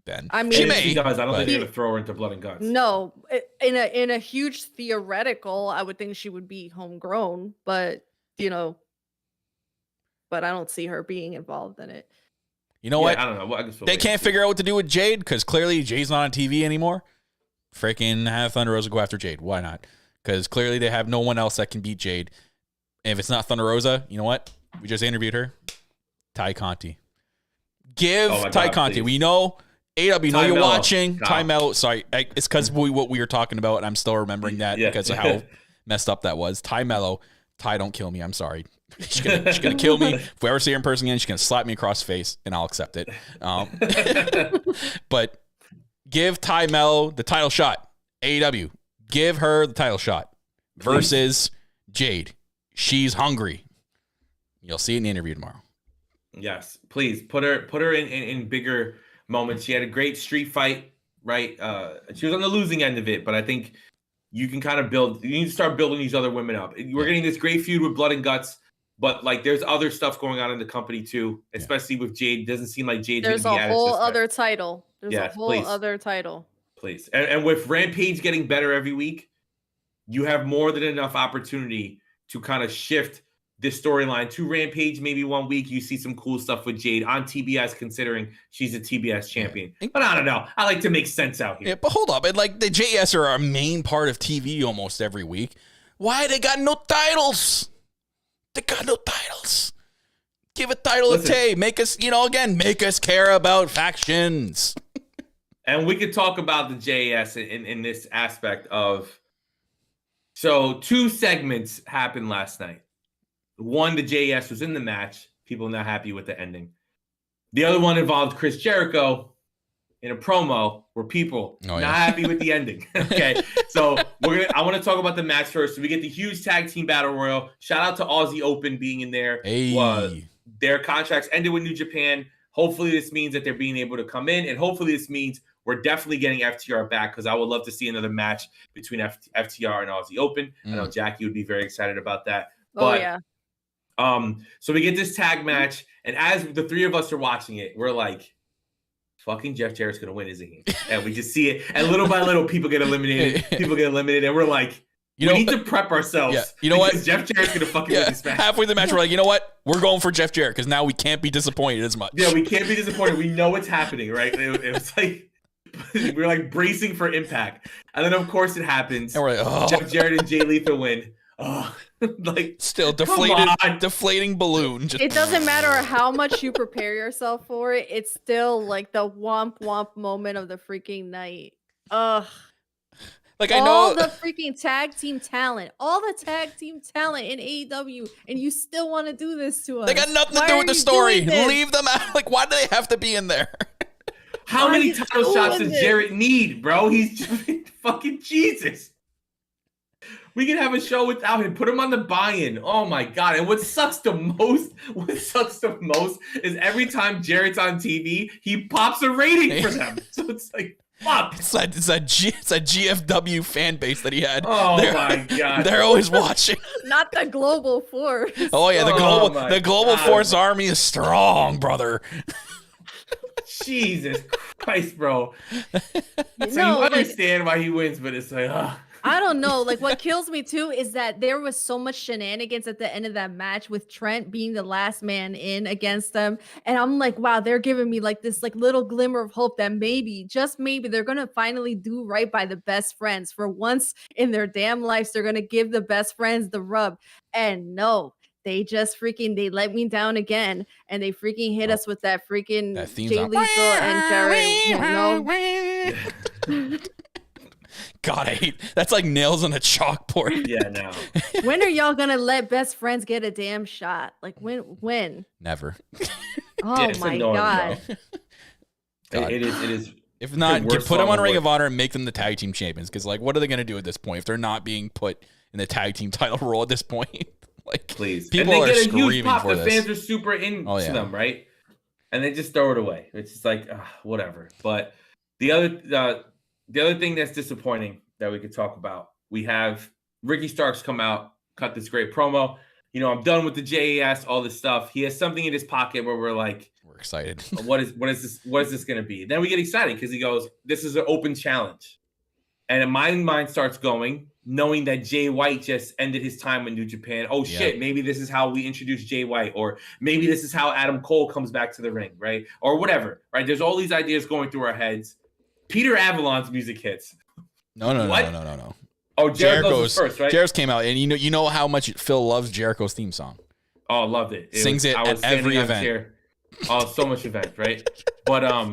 then. I mean, she may. She does. I don't think they're going to throw her into Blood and Guts. No, in a huge theoretical, I would think she would be homegrown, but but I don't see her being involved in it. You know what? I don't know. Well, they can't figure out what to do with Jade because clearly Jade's not on TV anymore. Freaking have Thunder Rosa go after Jade. Why not? Because clearly they have no one else that can beat Jade. And if it's not Thunder Rosa, you know what? We just interviewed her. Ty Conti. Give Ty Conti. Please. We know AEW, know you're watching. Ty Mello. Sorry. It's because what we were talking about, and I'm still remembering that because of how messed up that was. Ty Mello. Ty, don't kill me. I'm sorry. She's gonna kill me. If we ever see her in person again, she's gonna slap me across the face, and I'll accept it. But give Ty Mello the title shot. AEW, give her the title shot versus Jade. She's hungry. You'll see it in the interview tomorrow. Yes, please put her in bigger moments. She had a great street fight, right? She was on the losing end of it, but I think you can kind of build. You need to start building these other women up. We're getting this great feud with Blood and Guts, but like there's other stuff going on in the company too, especially with Jade. Doesn't seem like Jade's there's gonna be a whole other title. There's a whole other title. Please, and with Rampage getting better every week, you have more than enough opportunity to kind of shift this storyline to Rampage. Maybe 1 week you see some cool stuff with Jade on TBS, considering she's a TBS champion. But I don't know. I like to make sense out here. Yeah, but hold up. And like the JS are a main part of TV almost every week. Why they got no titles? They got no titles. Give a title to Tay. Make us, make us care about factions. And we could talk about the JS in this aspect of. So 2 segments happened last night. One, the JS was in the match. People not happy with the ending. The other one involved Chris Jericho in a promo where people not happy with the ending. Okay, so I want to talk about the match first. So we get the huge tag team battle royal. Shout out to Aussie Open being in there. Hey. Their contracts ended with New Japan. Hopefully this means that they're being able to come in, and hopefully this means we're definitely getting FTR back because I would love to see another match between FTR and Aussie Open. I know Jackie would be very excited about that. But, so we get this tag match, and as the 3 of us are watching it, we're like, fucking Jeff Jarrett's going to win, isn't he? And we just see it. And little by little, people get eliminated. And we're like, we need to prep ourselves. Yeah. You know what? Jeff Jarrett's going to fucking win this match. Halfway through the match, we're like, you know what? We're going for Jeff Jarrett because now we can't be disappointed as much. Yeah, we can't be disappointed. We know what's happening, right? It was like, we're like bracing for impact. And then, of course, it happens. And we're like, oh. Jeff Jarrett and Jay Lethal win. Oh, like still deflating balloon. It doesn't matter how much you prepare yourself for it. It's still like the womp womp moment of the freaking night. Ugh. Like I all know the freaking tag team talent, in AEW, and you still want to do this to us. They got nothing to do with the story. Leave them out. Like, why do they have to be in there? How many title shots does Jarrett need, bro? He's just fucking Jesus. We can have a show without him. Put him on the buy-in. Oh my god! And what sucks the most is every time Jarrett's on TV, he pops a rating for them. So it's like, fuck. It's a GFW fan base that he had. Oh my god! They're always watching. Not the global force. Oh yeah, the global force army is strong, brother. Jesus Christ, bro. So you understand why he wins, but it's like, I don't know. Like, what kills me too is that there was so much shenanigans at the end of that match with Trent being the last man in against them. And I'm like, wow, they're giving me like this like little glimmer of hope that maybe, just maybe, they're gonna finally do right by the best friends. For once in their damn lives, they're gonna give the best friends the rub. And no, they just they let me down again, and they freaking hit us with that freaking Jay Lethal and Jarrett. God, I hate that's like nails on a chalkboard. Yeah, no. When are y'all gonna let best friends get a damn shot? Like when? Never. Oh my god. It is If not, put them on Ring of Honor and make them the tag team champions. Because, like, what are they going to do at this point if they're not being put in the tag team title role at this point? Like, please. People and they are get a huge screaming pop. for The this. fans are super into them, right? And they just throw it away. It's just like, whatever. But the other thing that's disappointing that we could talk about, we have Ricky Starks come out, cut this great promo. You know, I'm done with the JAS, all this stuff. He has something in his pocket where we're excited. What is this going to be? Then we get excited because he goes, this is an open challenge. And my mind starts going, knowing that Jay White just ended his time in New Japan. Oh, shit, maybe this is how we introduce Jay White, or maybe this is how Adam Cole comes back to the ring, right? Or whatever, right? There's all these ideas going through our heads. Peter Avalon's music hits. No. Oh, Jericho's first, right? Jericho's came out, and you know how much Phil loves Jericho's theme song. Oh, loved it. Sings it at every event. Oh, so much event, right? But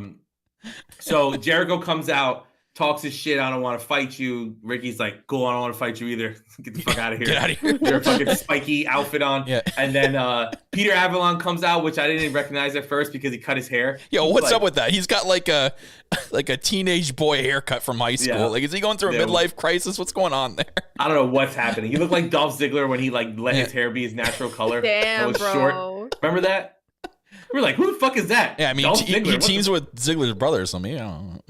so Jericho comes out, talks his shit. I don't want to fight you. Ricky's like, cool, I don't want to fight you either. Get the fuck out of here. Get out of here. Your fucking spiky outfit on. Yeah. And then Peter Avalon comes out, which I didn't even recognize at first because he cut his hair. Yo, what's up with that? He's got like a teenage boy haircut from high school. Yeah. Like, is he going through a midlife crisis? What's going on there? I don't know what's happening. He looked like Dolph Ziggler when he let his hair be his natural color. Damn, was bro. Short. Remember that? We're like, who the fuck is that? Yeah, I mean, he teams with Ziggler's brother, so maybe I don't know.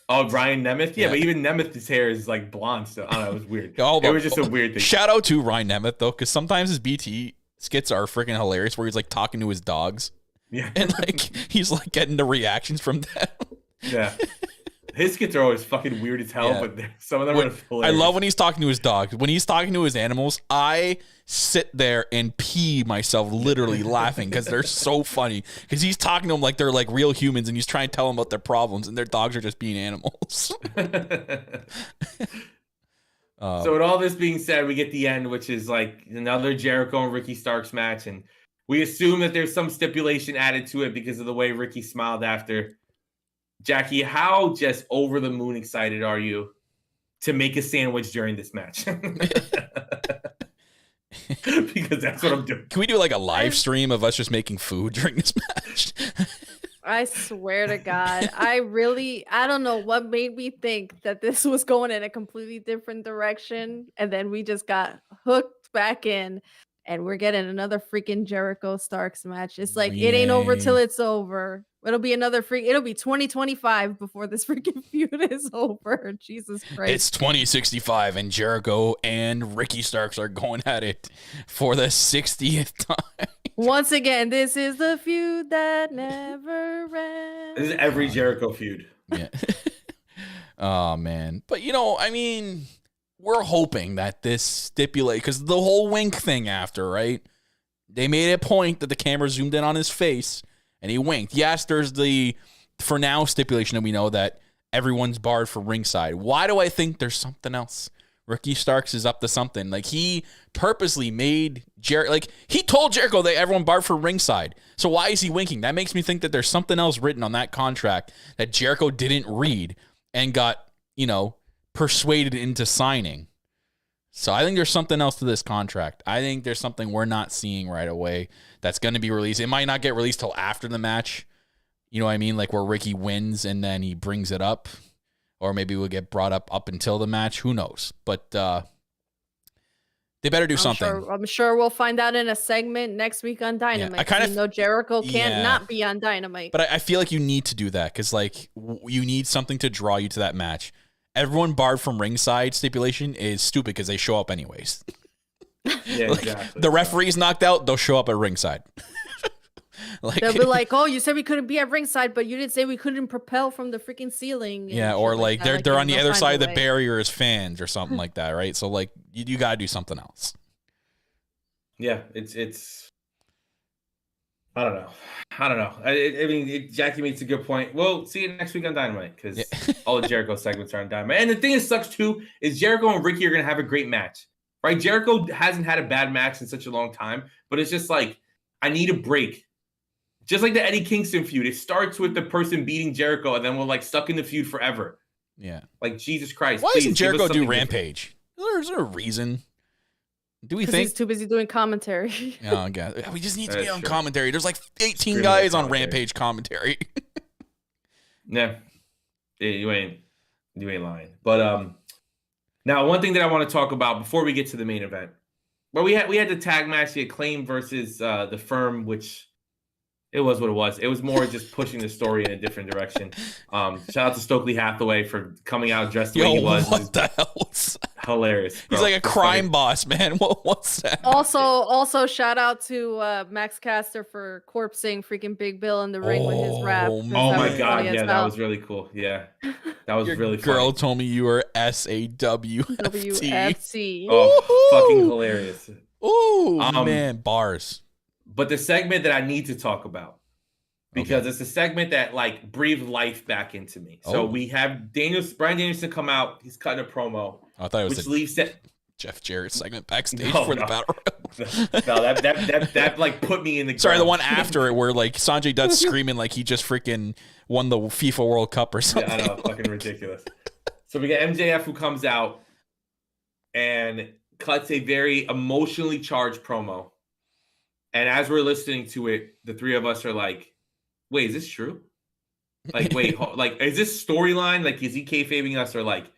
Oh, Ryan Nemeth? Yeah, but even Nemeth's hair is like blonde, so I don't know, it was weird. It was just a weird thing. Shout out to Ryan Nemeth, though, because sometimes his BT skits are freaking hilarious where he's like talking to his dogs. Yeah. And like he's like getting the reactions from them. Yeah. His skits are always fucking weird as hell, but some of them are hilarious. I love when he's talking to his dog. When he's talking to his animals, I sit there and pee myself literally laughing because they're so funny. Because he's talking to them like they're like real humans and he's trying to tell them about their problems and their dogs are just being animals. So with all this being said, we get the end, which is like another Jericho and Ricky Starks match. And we assume that there's some stipulation added to it because of the way Ricky smiled after. Jackie, how just over the moon excited are you to make a sandwich during this match? Because that's what I'm doing. Can we do like a live stream of us just making food during this match? I swear to God, I don't know what made me think that this was going in a completely different direction. And then we just got hooked back in and we're getting another freaking Jericho Starks match. It's like, It ain't over till it's over. It'll be it'll be 2025 before this freaking feud is over. Jesus Christ. It's 2065 and Jericho and Ricky Starks are going at it for the 60th time. Once again, this is the feud that never ends. This is every Jericho feud. Yeah. Oh, man. But, I mean, we're hoping that this stipulate, because the whole wink thing after, right? They made a point that the camera zoomed in on his face and he winked. Yes, there's the, for now, stipulation that we know that everyone's barred for ringside. Why do I think there's something else? Ricky Starks is up to something. Like, he purposely made he told Jericho that everyone barred for ringside. So why is he winking? That makes me think that there's something else written on that contract that Jericho didn't read and got, persuaded into signing. So I think there's something else to this contract. I think there's something we're not seeing right away that's going to be released. It might not get released till after the match. You know what I mean? Like where Ricky wins and then he brings it up. Or maybe we'll get brought up until the match. Who knows? But they better do something. I'm sure we'll find out in a segment next week on Dynamite. I kind of know Jericho can't not be on Dynamite. But I feel like you need to do that because you need something to draw you to that match. Everyone barred from ringside stipulation is stupid because they show up anyways. Yeah, exactly. The referee's knocked out, they'll show up at ringside. They'll be like, "Oh, you said we couldn't be at ringside, but you didn't say we couldn't propel from the freaking ceiling." Yeah, or like they're on the other side of the barrier as fans or something like that, right? So like you gotta do something else. Yeah, it's. I don't know. I mean, Jackie makes a good point. We'll see you next week on Dynamite because all the Jericho segments are on Dynamite. And the thing that sucks too is Jericho and Ricky are gonna have a great match, right? Jericho hasn't had a bad match in such a long time, but it's just like I need a break. Just like the Eddie Kingston feud, it starts with the person beating Jericho, and then we're like stuck in the feud forever. Yeah, like Jesus Christ. Why doesn't Jericho do Rampage? Is there a reason? Do we think he's too busy doing commentary? Oh God, we just need to be on commentary. There's like 18 guys on Rampage commentary. Yeah, You ain't lying. But now one thing that I want to talk about before we get to the main event. Well, we had the tag match, the Acclaim versus the Firm, which it was what it was. It was more just pushing the story in a different direction. Shout out to Stokely Hathaway for coming out dressed the way he was. What the hell was that? Hilarious. Bro. He's like a crime boss, man. What's that? Also, shout out to Max Caster for corpsing freaking Big Bill in the ring with his rap. Oh my god, yeah, that was really cool. Yeah, that was really funny. Girl told me you were SAWFT. WFC. Oh, fucking hilarious. Oh man, bars. But the segment that I need to talk about, because it's a segment that like breathed life back into me. So we have Bryan Danielson come out. He's cutting a promo. I thought it was which leaves Jeff Jarrett segment backstage for the battle royal. No, that like put me in the. Sorry, the one after it where like Sanjay Dutt's screaming like he just freaking won the FIFA World Cup or something. Yeah, I know, fucking ridiculous. So we got MJF who comes out and cuts a very emotionally charged promo. And as we're listening to it, the three of us are like, "Wait, is this true? Like, wait, like, is this storyline? Like, is he kayfabing us or like?"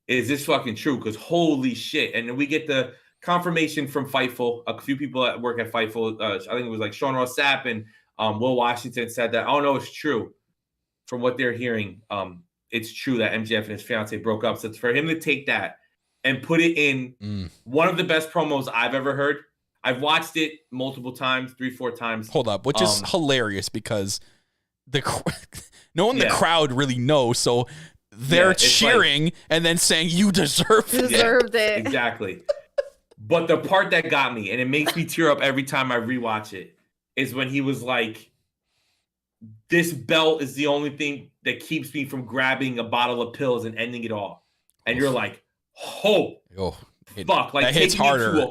Is this fucking true? Because holy shit. And then we get the confirmation from Fightful. A few people that work at Fightful, I think it was like Sean Ross Sapp and Will Washington said that, oh no, it's true. From what they're hearing, it's true that MJF and his fiance broke up. So it's for him to take that and put it in one of the best promos I've ever heard. I've watched it multiple times, 3-4 times. Hold up, which is hilarious because no one in the crowd really knows. So they're cheering like, and then saying you deserved it. Exactly. But the part that got me, and it makes me tear up every time I rewatch it, is when he was like, this belt is the only thing that keeps me from grabbing a bottle of pills and ending it all. And you're like, fuck. Like that hits harder.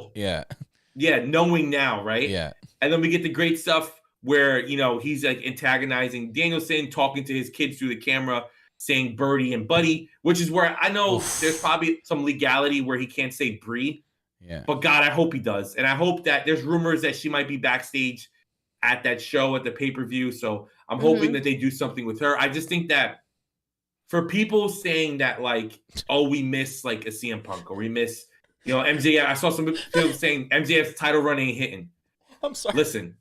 Yeah, knowing now, right? Yeah. And then we get the great stuff where, you know, he's like antagonizing Danielson, talking to his kids through the camera, saying Birdie and Buddy, which is where I know there's probably some legality where he can't say Bree. Yeah. But God, I hope he does. And I hope that there's rumors that she might be backstage at that show at the pay-per-view. So I'm hoping that they do something with her. I just think that for people saying that like, oh, we miss like a CM Punk or we miss, you know, MJF. I saw some people saying MJF's title run ain't hitting. I'm sorry. Listen.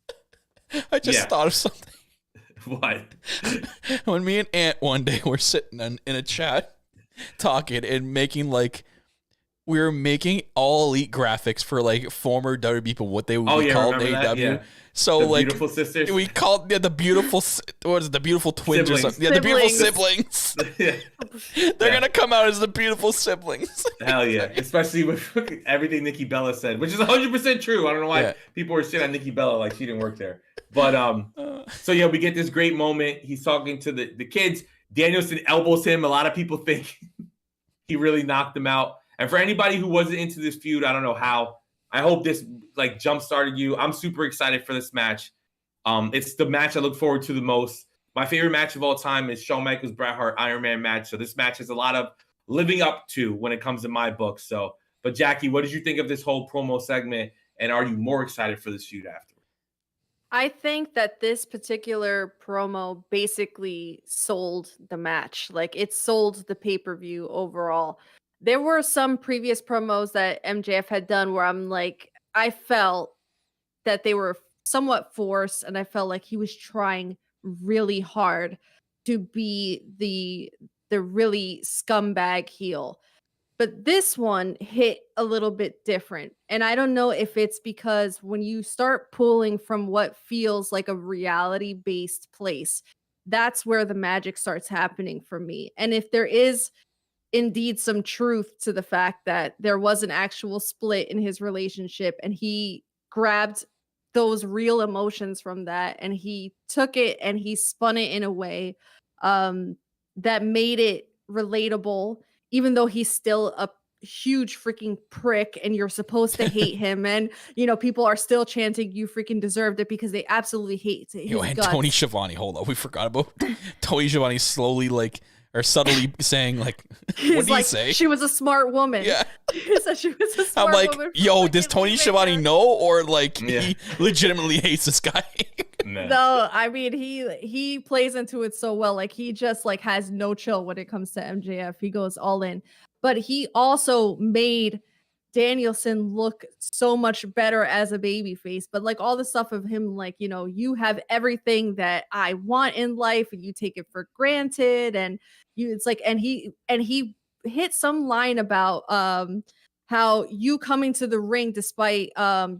I just thought of something. What? When me and Ant one day were sitting in a chat talking and making like we were making all elite graphics for like former WWE people, what they would be called in AEW. Yeah. So the like beautiful sisters. We called the beautiful what is it, the beautiful twins siblings. Or something. Yeah, the beautiful siblings. They're gonna come out as the beautiful siblings. Hell yeah. Especially with everything Nikki Bella said, which is 100% true. I don't know why people were shitting on Nikki Bella like she didn't work there. But so yeah, we get this great moment. He's talking to the kids. Danielson elbows him. A lot of people think he really knocked him out. And for anybody who wasn't into this feud, I don't know how. I hope this like jump started you. I'm super excited for this match. It's the match I look forward to the most. My favorite match of all time is Shawn Michaels Bret Hart Iron Man match. So this match has a lot of living up to when it comes to my book. So, but Jackie, what did you think of this whole promo segment? And are you more excited for this feud after? I think that this particular promo basically sold the match. Like it sold the pay-per-view overall. There were some previous promos that MJF had done where I'm like, I felt that they were somewhat forced and I felt like he was trying really hard to be the really scumbag heel. But this one hit a little bit different. And I don't know if it's because when you start pulling from what feels like a reality-based place, that's where the magic starts happening for me. And if there is indeed some truth to the fact that there was an actual split in his relationship and he grabbed those real emotions from that and he took it and he spun it in a way that made it relatable, even though he's still a huge freaking prick and you're supposed to hate him. And, you know, people are still chanting, you freaking deserved it because they absolutely hate his and guts. Tony Schiavone, hold on. We forgot about Tony Schiavone slowly or subtly saying like, what did he say? She was a smart woman. Yeah. He said she was a smart woman. I'm like, yo, does Tony Schiavone know or like he legitimately hates this guy? No. No, I mean he plays into it so well. Like he just like has no chill when it comes to MJF. He goes all in. But he also made Danielson look so much better as a baby face. But like all the stuff of him, like, you know, you have everything that I want in life and you take it for granted. And it's like, and he hit some line about how you coming to the ring despite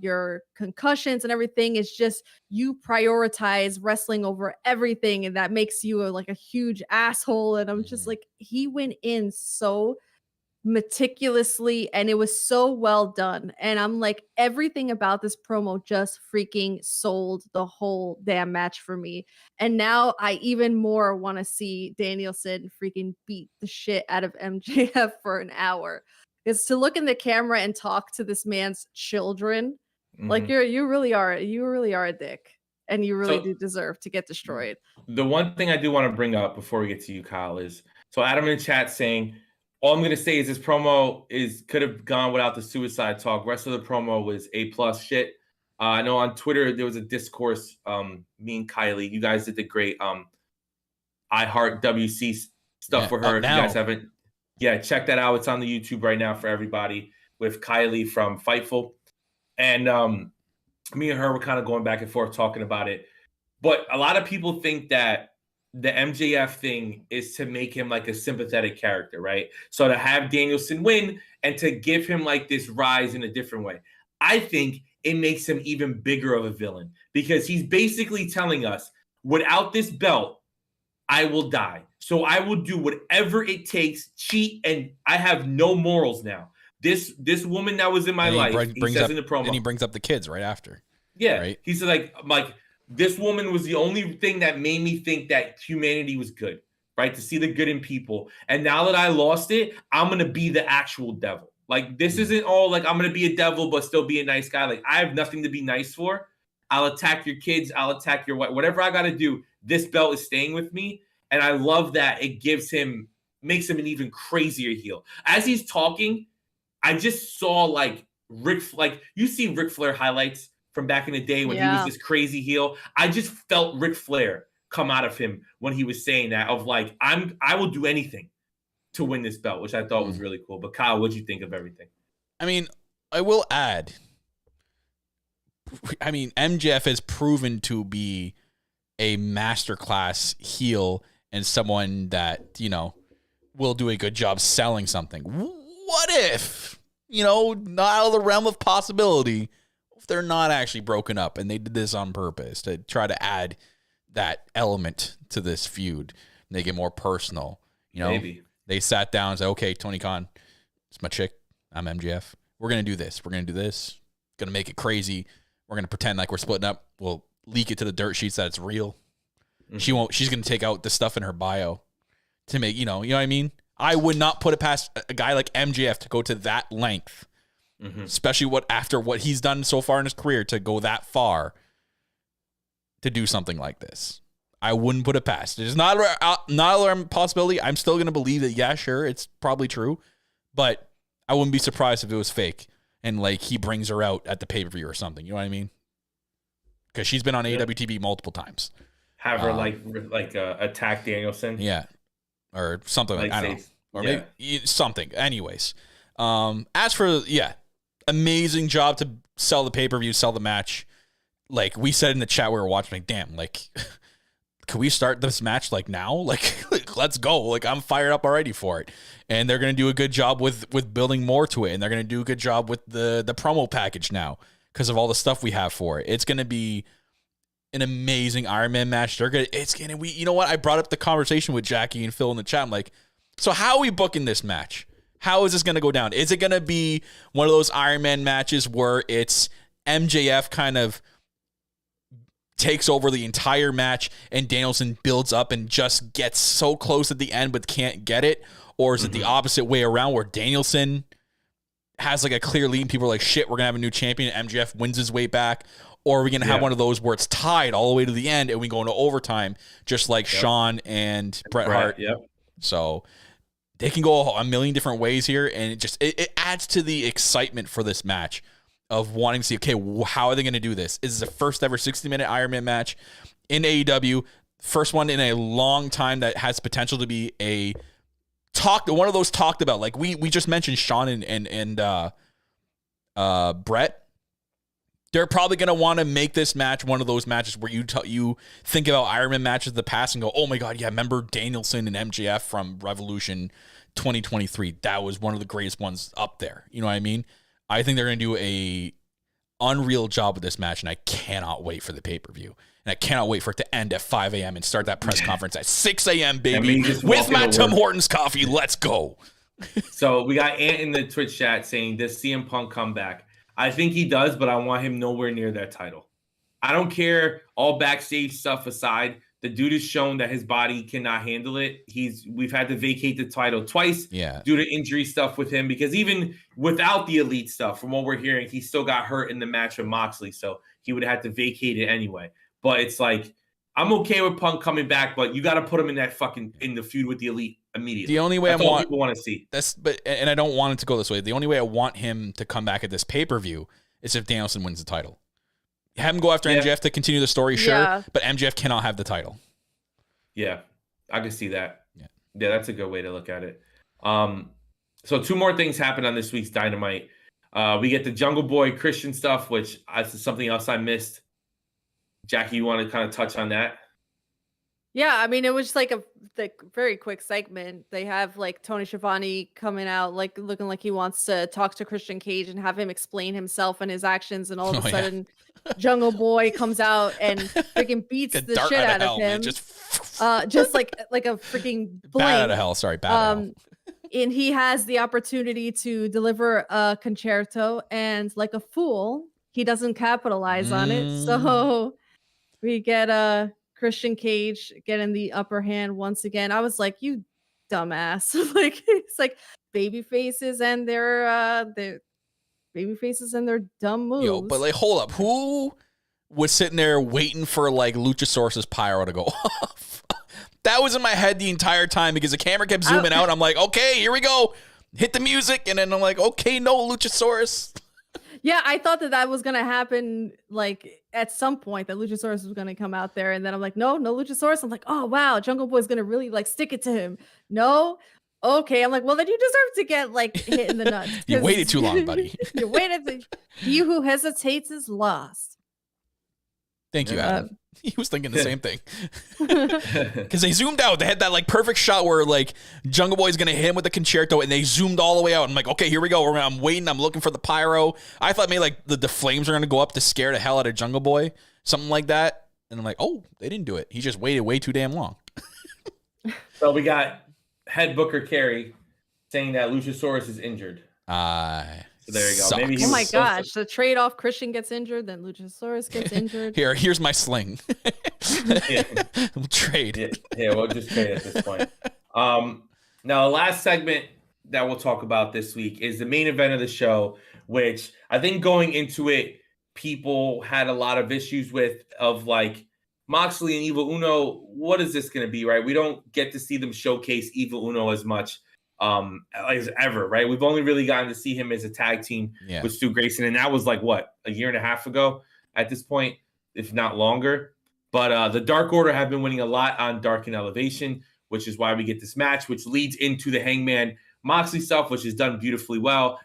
your concussions and everything is just you prioritize wrestling over everything, and that makes you like a huge asshole. And I'm just like, he went in so meticulously and it was so well done, and I'm like, everything about this promo just freaking sold the whole damn match for me. And now I even more want to see Danielson freaking beat the shit out of MJF for an hour. Is to look in the camera and talk to this man's children. Like you really are a dick, and you really do deserve to get destroyed. The one thing I do want to bring up before we get to you, Kyle, is so Adam in the chat saying, all I'm going to say is this promo could have gone without the suicide talk. Rest of the promo was A+ shit. I know on Twitter there was a discourse. Me and Kylie, you guys did the great I Heart WC stuff for her. If you guys haven't, check that out. It's on the YouTube right now for everybody with Kylie from Fightful. And me and her were kind of going back and forth talking about it. But a lot of people think that the MJF thing is to make him like a sympathetic character, right? So to have Danielson win and to give him like this rise in a different way. I think it makes him even bigger of a villain because he's basically telling us, without this belt, I will die. So I will do whatever it takes, cheat, and I have no morals now. This woman that was in my life, he says in the promo. And he brings up the kids right after. Yeah. Right? He's like, this woman was the only thing that made me think that humanity was good, right? To see the good in people. And now that I lost it, I'm going to be the actual devil. Like, this isn't all like, I'm going to be a devil, but still be a nice guy. Like, I have nothing to be nice for. I'll attack your kids. I'll attack your wife. Whatever I got to do, this belt is staying with me. And I love that it makes him an even crazier heel. As he's talking, I just saw like you see Ric Flair highlights from back in the day when he was this crazy heel. I just felt Ric Flair come out of him when he was saying that of like, I will do anything to win this belt, which I thought was really cool. But Kyle, what'd you think of everything? I mean, I will add, MJF has proven to be a masterclass heel and someone that, will do a good job selling something. What if, not out of the realm of possibility, if they're not actually broken up and they did this on purpose to try to add that element to this feud, make it more personal, Maybe. They sat down and said, okay, Tony Khan, it's my chick. I'm MJF. We're going to do this. We're going to do this. Going to make it crazy. We're going to pretend like we're splitting up. We'll leak it to the dirt sheets that it's real. She's going to take out the stuff in her bio to make, you know what I mean? I would not put it past a guy like MJF to go to that length, especially after what he's done so far in his career, to go that far to do something like this. I wouldn't put it past. It's not a possibility. I'm still going to believe that, yeah, sure, it's probably true, but I wouldn't be surprised if it was fake and like he brings her out at the pay-per-view or something. You know what I mean? Because she's been on AEW TV multiple times. Have her attack Danielson. Yeah. Or something like I don't know. Or maybe something. Anyways. As for, amazing job to sell the pay-per-view, sell the match. Like we said in the chat, we were watching, like, damn, like, can we start this match like now? Like let's go. Like I'm fired up already for it. And they're going to do a good job with building more to it. And they're going to do a good job with the promo package now because of all the stuff we have for it. It's going to be an amazing Iron Man match. You know what? I brought up the conversation with Jackie and Phil in the chat. I'm like, so how are we booking this match? How is this going to go down? Is it going to be one of those Iron Man matches where it's MJF kind of takes over the entire match and Danielson builds up and just gets so close at the end but can't get it? Or is it the opposite way around where Danielson has like a clear lead and people are like, shit, we're going to have a new champion and MJF wins his way back? Or are we going to have one of those where it's tied all the way to the end and we go into overtime, just like Shawn and Bret Hart? Yep. So they can go a million different ways here, and it adds to the excitement for this match. of wanting to see, okay, how are they going to do this? Is this a first ever 60-minute Iron Man match in AEW? First one in a long time that has potential to be one of those talked about. Like we just mentioned Sean and Brett. They're probably going to want to make this match one of those matches where you think about Iron Man matches of the past and go, oh my God, yeah, remember Danielson and MJF from Revolution 2023? That was one of the greatest ones up there. You know what I mean? I think they're going to do a unreal job with this match, and I cannot wait for the pay-per-view. And I cannot wait for it to end at 5 a.m. and start that press conference at 6 a.m., baby, with my Tim Hortons coffee. Let's go. So we got Ant in the Twitch chat saying, does CM Punk come back? I think he does, but I want him nowhere near that title. I don't care, all backstage stuff aside. The dude has shown that his body cannot handle it. We've had to vacate the title twice due to injury stuff with him, because even without the Elite stuff, from what we're hearing, he still got hurt in the match with Moxley, so he would have had to vacate it anyway. But it's like, I'm okay with Punk coming back, but you got to put him in the feud with the Elite immediately. The only way people want to see. And I don't want it to go this way. The only way I want him to come back at this pay-per-view is if Danielson wins the title. Have him go after MJF to continue the story, sure, but MJF cannot have the title. Yeah, I can see that. Yeah, that's a good way to look at it. So 2 more things happened on this week's Dynamite. We get the Jungle Boy Christian stuff, which is something else I missed. Jackie, you want to kind of touch on that? Yeah, I mean, it was like a very quick segment. They have like Tony Schiavone coming out, like looking like he wants to talk to Christian Cage and have him explain himself and his actions, and all of a sudden, Jungle Boy comes out and freaking beats the shit out of him. Man, just like a freaking blank. Bad out of hell. Sorry, bad out of hell. And he has the opportunity to deliver a concerto, and like a fool, he doesn't capitalize on it. So we get Christian Cage getting the upper hand once again. I was like, you dumbass. Like, it's like baby faces and their baby faces and their dumb moves. Yo, but like, hold up. Who was sitting there waiting for like Luchasaurus's pyro to go off? That was in my head the entire time because the camera kept zooming out. I'm like, okay, here we go. Hit the music. And then I'm like, okay, no, Luchasaurus. Yeah, I thought that was going to happen, like, at some point, that Luchasaurus was going to come out there. And then I'm like, no Luchasaurus. I'm like, oh, wow, Jungle Boy's going to really, like, stick it to him. No? Okay. I'm like, well, then you deserve to get, like, hit in the nuts. You waited too long, buddy. You waited. He who hesitates is lost. Thank you, Adam. He was thinking the same thing. Because they zoomed out. They had that like perfect shot where like Jungle Boy's going to hit him with the concerto, and they zoomed all the way out. I'm like, okay, here we go. I'm waiting. I'm looking for the pyro. I thought maybe like the flames are going to go up to scare the hell out of Jungle Boy. Something like that. And I'm like, oh, they didn't do it. He just waited way too damn long. So we got head booker Carey saying that Luchasaurus is injured. So there you go. Maybe oh my gosh, the trade-off: Christian gets injured, then Luchasaurus gets injured. Here's my sling. We'll trade. Yeah, we'll just trade at this point. Now, the last segment that we'll talk about this week is the main event of the show, which I think going into it, people had a lot of issues with, of like Moxley and Evil Uno. What is this going to be, right? We don't get to see them showcase Evil Uno as much as ever, right? We've only really gotten to see him as a tag team with Stu Grayson, and that was like what, a year and a half ago at this point, if not longer. But the Dark Order have been winning a lot on Dark and Elevation, which is why we get this match, which leads into the Hangman Moxley stuff, which is done beautifully well.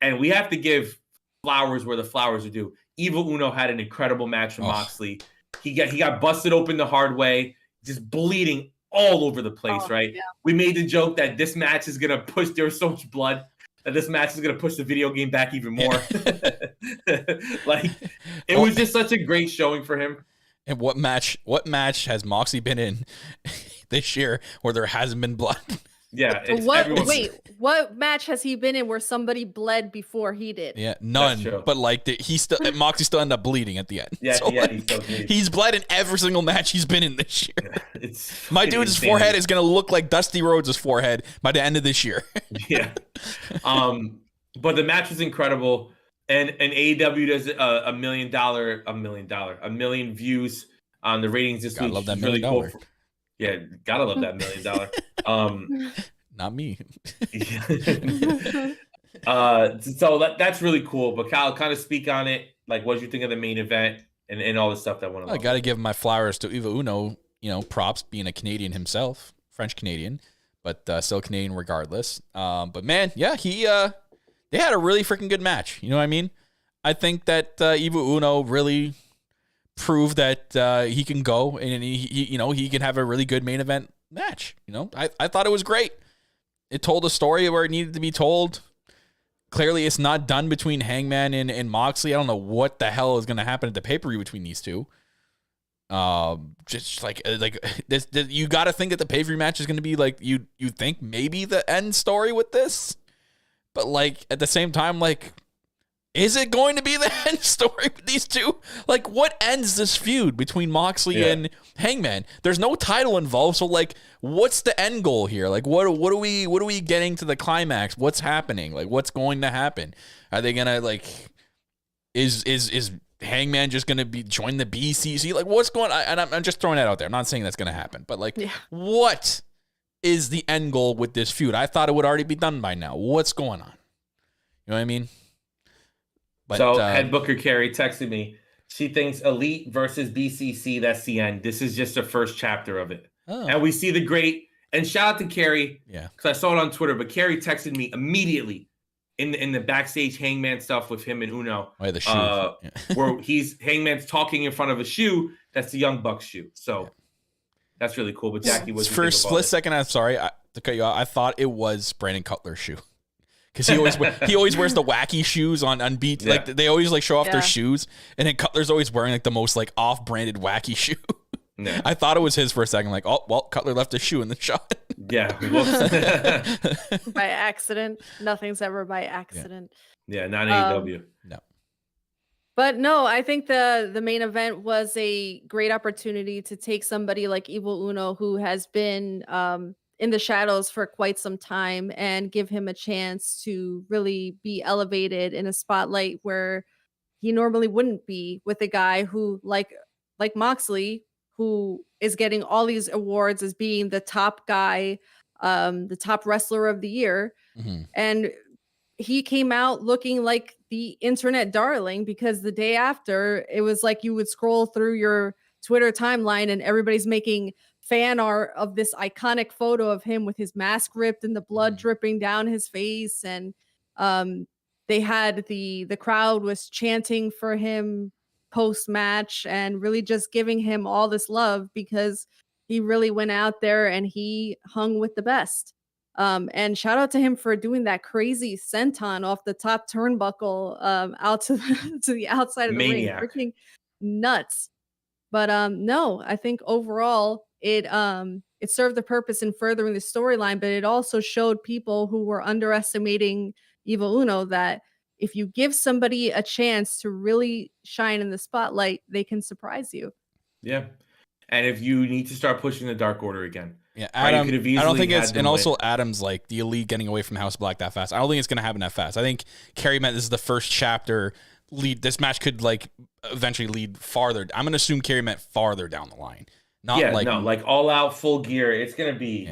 And we have to give flowers where the flowers are due. Evil Uno had an incredible match with Moxley. He got busted open the hard way, just bleeding all over the place, right? Yeah. We made the joke that this match is going to push, there was so much blood, that this match is going to push the video game back even more. Like, it was just such a great showing for him. And what match has Moxley been in this year where there hasn't been blood? Yeah. What match has he been in where somebody bled before he did? Yeah, none. But like Moxley still ended up bleeding at the end. Yeah, so, yeah, like, he's bled in every single match he's been in this year. My dude's forehead is gonna look like Dusty Rhodes' forehead by the end of this year. Yeah. But the match was incredible, and AEW does a $1 million views on the ratings this week. Love that $1 million. Really cool. Yeah, gotta love that $1 million. Not me. So that's really cool. But Kyle, kind of speak on it. Like, what did you think of the main event and all the stuff that went along? I got to give my flowers to Evil Uno. Props, being a Canadian himself, French Canadian, but still Canadian regardless. But man, yeah, they had a really freaking good match. You know what I mean? I think that Evil Uno really proved that he can go and he can have a really good main event match. I thought it was great. It told a story where it needed to be told. Clearly, it's not done between Hangman and Moxley. I don't know what the hell is going to happen at the pay-per-view between these two. Just like this, you got to think that the pay-per-view match is going to be like you think maybe the end story with this, but like at the same time, like, is it going to be the end story with these two? Like, what ends this feud between Moxley and Hangman? There's no title involved, so like, what's the end goal here? Like, what are we getting to the climax? What's happening? Like, what's going to happen? Are they gonna like? Is Hangman just gonna join the BCC? Like, what's going on? And I'm just throwing that out there. I'm not saying that's gonna happen, but like, what is the end goal with this feud? I thought it would already be done by now. What's going on? You know what I mean? But, so head booker Carrie texted me. She thinks Elite versus BCC, that's the end. This is just the first chapter of it. Oh. And we see the great, and shout out to Carrie, because I saw it on Twitter, but Carrie texted me immediately in the backstage Hangman stuff with him and Uno. Oh, the shoe. Where Hangman's talking in front of a shoe. That's the Young Bucks shoe. So that's really cool. But Jackie, was for a split second, I'm sorry to cut you out. I thought it was Brandon Cutler's shoe. Because he always wears the wacky shoes on beat. Yeah. Like they always like show off their shoes, and then Cutler's always wearing like the most like off-branded wacky shoe. Yeah. I thought it was his for a second. Like, oh well, Cutler left his shoe in the shot. Yeah, by accident. Nothing's ever by accident. Yeah, not AEW. No. But no, I think the main event was a great opportunity to take somebody like Evil Uno, who has been in the shadows for quite some time, and give him a chance to really be elevated in a spotlight where he normally wouldn't be, with a guy who like Moxley, who is getting all these awards as being the top guy, the top wrestler of the year. Mm-hmm. And he came out looking like the internet darling, because the day after, it was like you would scroll through your Twitter timeline and everybody's making fan art of this iconic photo of him with his mask ripped and the blood dripping down his face. And they had the crowd was chanting for him post match and really just giving him all this love, because he really went out there and he hung with the best. And shout out to him for doing that crazy senton off the top turnbuckle out to the outside of the ring. Freaking nuts. But no, I think overall it served the purpose in furthering the storyline, but it also showed people who were underestimating Evil Uno that if you give somebody a chance to really shine in the spotlight, they can surprise you. Yeah. And if you need to start pushing the Dark Order again. Yeah, Adam, I don't think it's, and also Adam's like the Elite getting away from House of Black that fast. I don't think it's going to happen that fast. I think Carrie meant this is the first chapter. This match could like eventually lead farther. I'm going to assume Carrie meant farther down the line. Not like all out full gear. It's going to be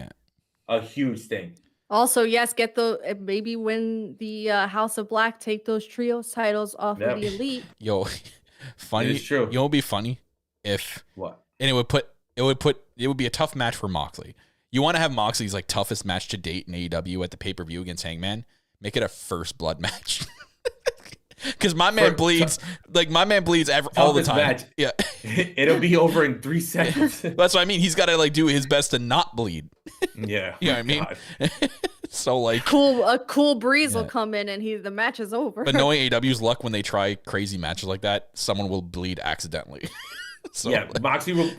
a huge thing. Also, yes, maybe when the House of Black take those trios titles off of the Elite. Yo, funny. It's true. You know what would be funny if what? And it would be a tough match for Moxley. You want to have Moxley's like toughest match to date in AEW at the pay-per-view against Hangman. Make it a first blood match. Because my man bleeds all the time. Match. Yeah, it'll be over in 3 seconds. That's what I mean. He's got to like do his best to not bleed. Yeah, you know what I mean. So like, a cool breeze will come in and the match is over. But knowing AEW's luck, when they try crazy matches like that, someone will bleed accidentally. So, Moxley will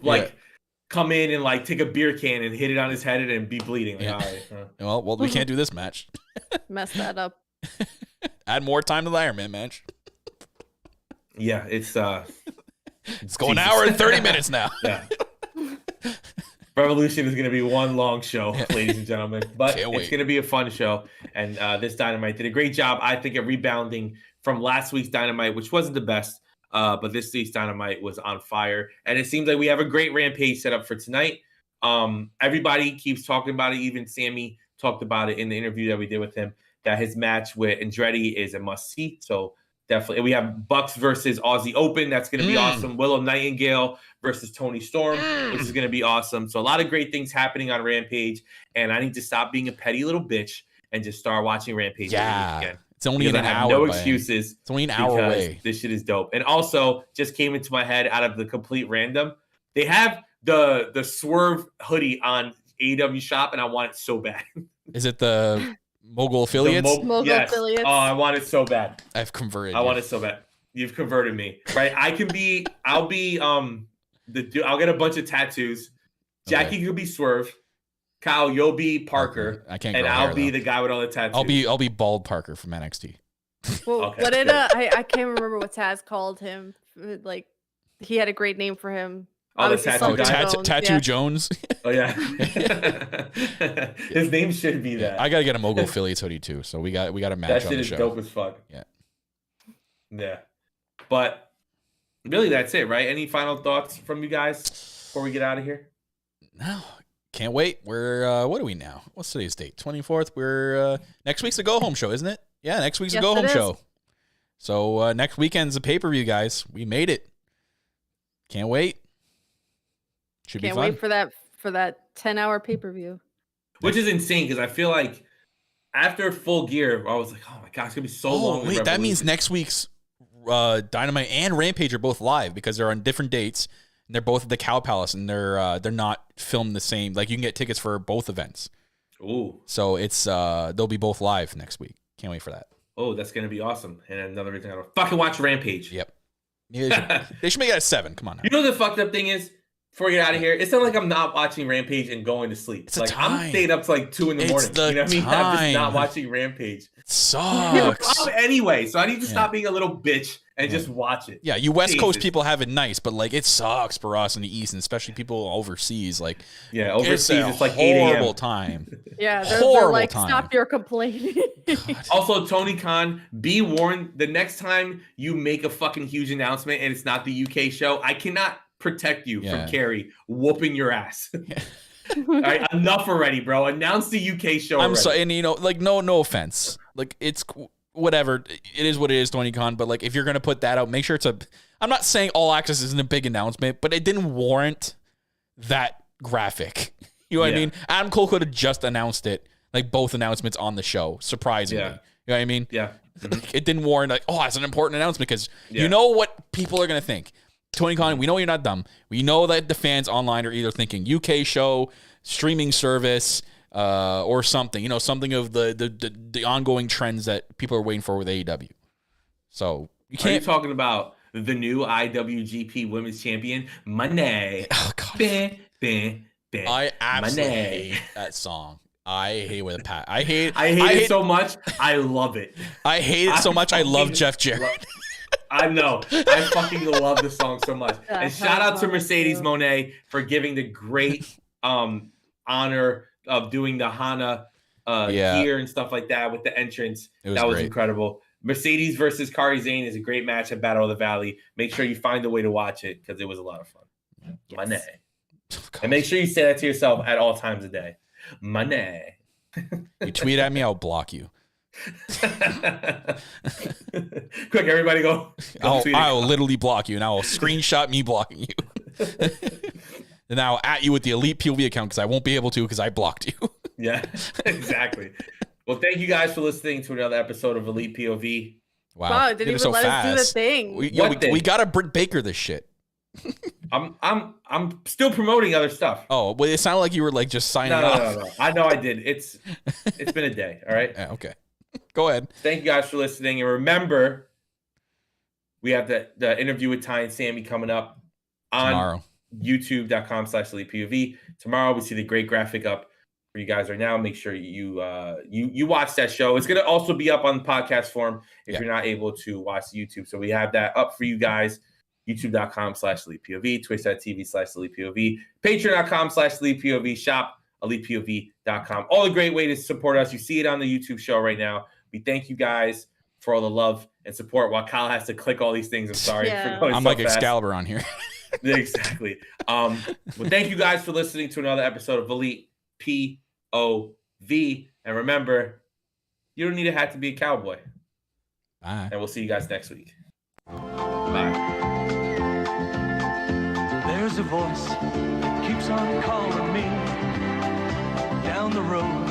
come in and like take a beer can and hit it on his head and be bleeding. Like, all right, well, we can't do this match. Mess that up. Add more time to the Iron Man match. Yeah, it's going an hour and 30 minutes now. Yeah. Revolution is going to be one long show, ladies and gentlemen. But it's going to be a fun show. And this Dynamite did a great job, I think, at rebounding from last week's Dynamite, which wasn't the best. But this week's Dynamite was on fire. And it seems like we have a great Rampage set up for tonight. Everybody keeps talking about it. Even Sammy talked about it in the interview that we did with him. that his match with Andretti is a must-see. So definitely. And we have Bucks versus Aussie Open. That's going to be awesome. Willow Nightingale versus Tony Storm, which is going to be awesome. So a lot of great things happening on Rampage. And I need to stop being a petty little bitch and just start watching Rampage again. It's only an hour. No excuses. It's only an hour away. This shit is dope. And also, just came into my head out of the complete random. They have the Swerve hoodie on AEW shop, and I want it so bad. Is it the Mogul Affiliates? Mogul Affiliates. Oh, I want it so bad. I've converted. I want it so bad. You've converted me, right? I'll get a bunch of tattoos. Jackie could be Swerve. Kyle, you'll be Parker. Okay. I can't. And I'll be the guy with all the tattoos. I'll be bald Parker from NXT. Well, Okay, what did I can't remember what Taz called him. Like he had a great name for him. Oh, the tattoo guy? Tattoo Jones. Oh yeah. His name should be that. I gotta get a Mogul Affiliates hoodie too. So we got a match that on the shit show. is dope as fuck. Yeah. Yeah. But really, that's it, right? Any final thoughts from you guys before we get out of here? No. Can't wait. We're what are we now? What's today's date? 24th. We're next week's the go home show, isn't it? Yeah, next week's the go home show. So next weekend's a pay-per-view, guys. We made it. Can't wait. Should be fun. Can't wait for that 10-hour pay-per-view. Which is insane because I feel like after Full Gear, I was like, oh my god, it's gonna be so long. Wait, that means next week's Dynamite and Rampage are both live because they're on different dates. And they're both at the Cow Palace, and they're not filmed the same. Like you can get tickets for both events. Ooh! So it's they'll be both live next week. Can't wait for that. Oh, that's gonna be awesome! And another reason I don't fucking watch Rampage. Yep. Yeah, they should make it at 7. Come on now. You know the fucked up thing is, before we get out of here, it's not like I'm not watching Rampage and going to sleep. It's like I'm staying up to like 2 in the morning. You know what I mean? I'm just not watching Rampage. It sucks. Anyway, so I need to stop being a little bitch and just watch it. Yeah, you West Coast people have it nice, but like it sucks for us in the East, and especially people overseas. Like, yeah, overseas it's like horrible 8 time. Yeah, they're like, time. Stop your complaining. Also, Tony Khan, be warned: the next time you make a fucking huge announcement and it's not the UK show, I cannot protect you from Carrie whooping your ass. All right, enough already, bro. Announce the UK show. I'm sorry, and like no offense, like it's whatever. It is what it is, Tony Khan. But like, if you're gonna put that out, make sure it's a. I'm not saying All Access isn't a big announcement, but it didn't warrant that graphic. You know what I mean? Adam Cole could have just announced it, like both announcements on the show. Surprisingly, you know what I mean? Yeah. It didn't warrant like, oh, that's an important announcement because you know what people are gonna think. Tony Khan, we know you're not dumb. We know that the fans online are either thinking UK show, streaming service, or something. You know, something of the ongoing trends that people are waiting for with AEW. So you can't. Are you talking about the new IWGP Women's Champion, Money? Oh God. I absolutely hate that song. I hate it with a pat. I hate it so much. I love it. I hate it so much. I love Jeff Jarrett. I know. I fucking love the song so much. And shout out to Mercedes Moné for giving the great honor of doing the Hana gear and stuff like that with the entrance. That was incredible. Mercedes versus Kairi Sane is a great match at Battle of the Valley. Make sure you find a way to watch it because it was a lot of fun. Yes. Money. And make sure you say that to yourself at all times a day. Money. You tweet at me, I'll block you. Quick, everybody go I will literally block you, and I will screenshot me blocking you. And I will at you with the Elite POV account because I won't be able to because I blocked you. Yeah, exactly. Well, thank you guys for listening to another episode of Elite POV. Wow, didn't even let us do the thing. We got to Britt Baker this shit. I'm still promoting other stuff. Oh, well, it sounded like you were like just signing off. No. I know I did. It's been a day. All right. Yeah, okay. Go ahead. Thank you guys for listening. And remember, we have the interview with Ty and Sammy coming up on tomorrow. YouTube.com/ElitePOV. Tomorrow we see the great graphic up for you guys right now. Make sure you watch that show. It's gonna also be up on podcast form if you're not able to watch YouTube. So we have that up for you guys. YouTube.com/ElitePOV, Twitch.tv/ElitePOV, Patreon.com/ElitePOV, shop ElitePOV.com. All the great way to support us. You see it on the YouTube show right now. We thank you guys for all the love and support while Kyle has to click all these things. I'm sorry for going I'm so like fast. Excalibur on here. Exactly. Well, thank you guys for listening to another episode of Elite POV. And remember, You don't need a hat to be a cowboy. Bye. And we'll see you guys next week. Bye. There's a voice that keeps on calling me. Down the road,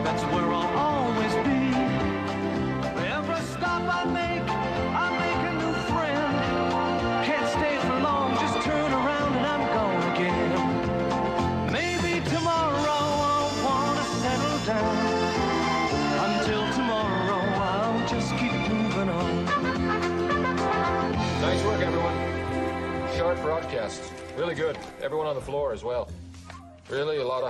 that's where I'll always be. Every stop I make a new friend. Can't stay for long, just turn around and I'm gone again. Maybe tomorrow I'll wanna settle down. Until tomorrow I'll just keep moving on. Nice work, everyone. Sharp broadcast. Really good. Everyone on the floor as well. Really a lot of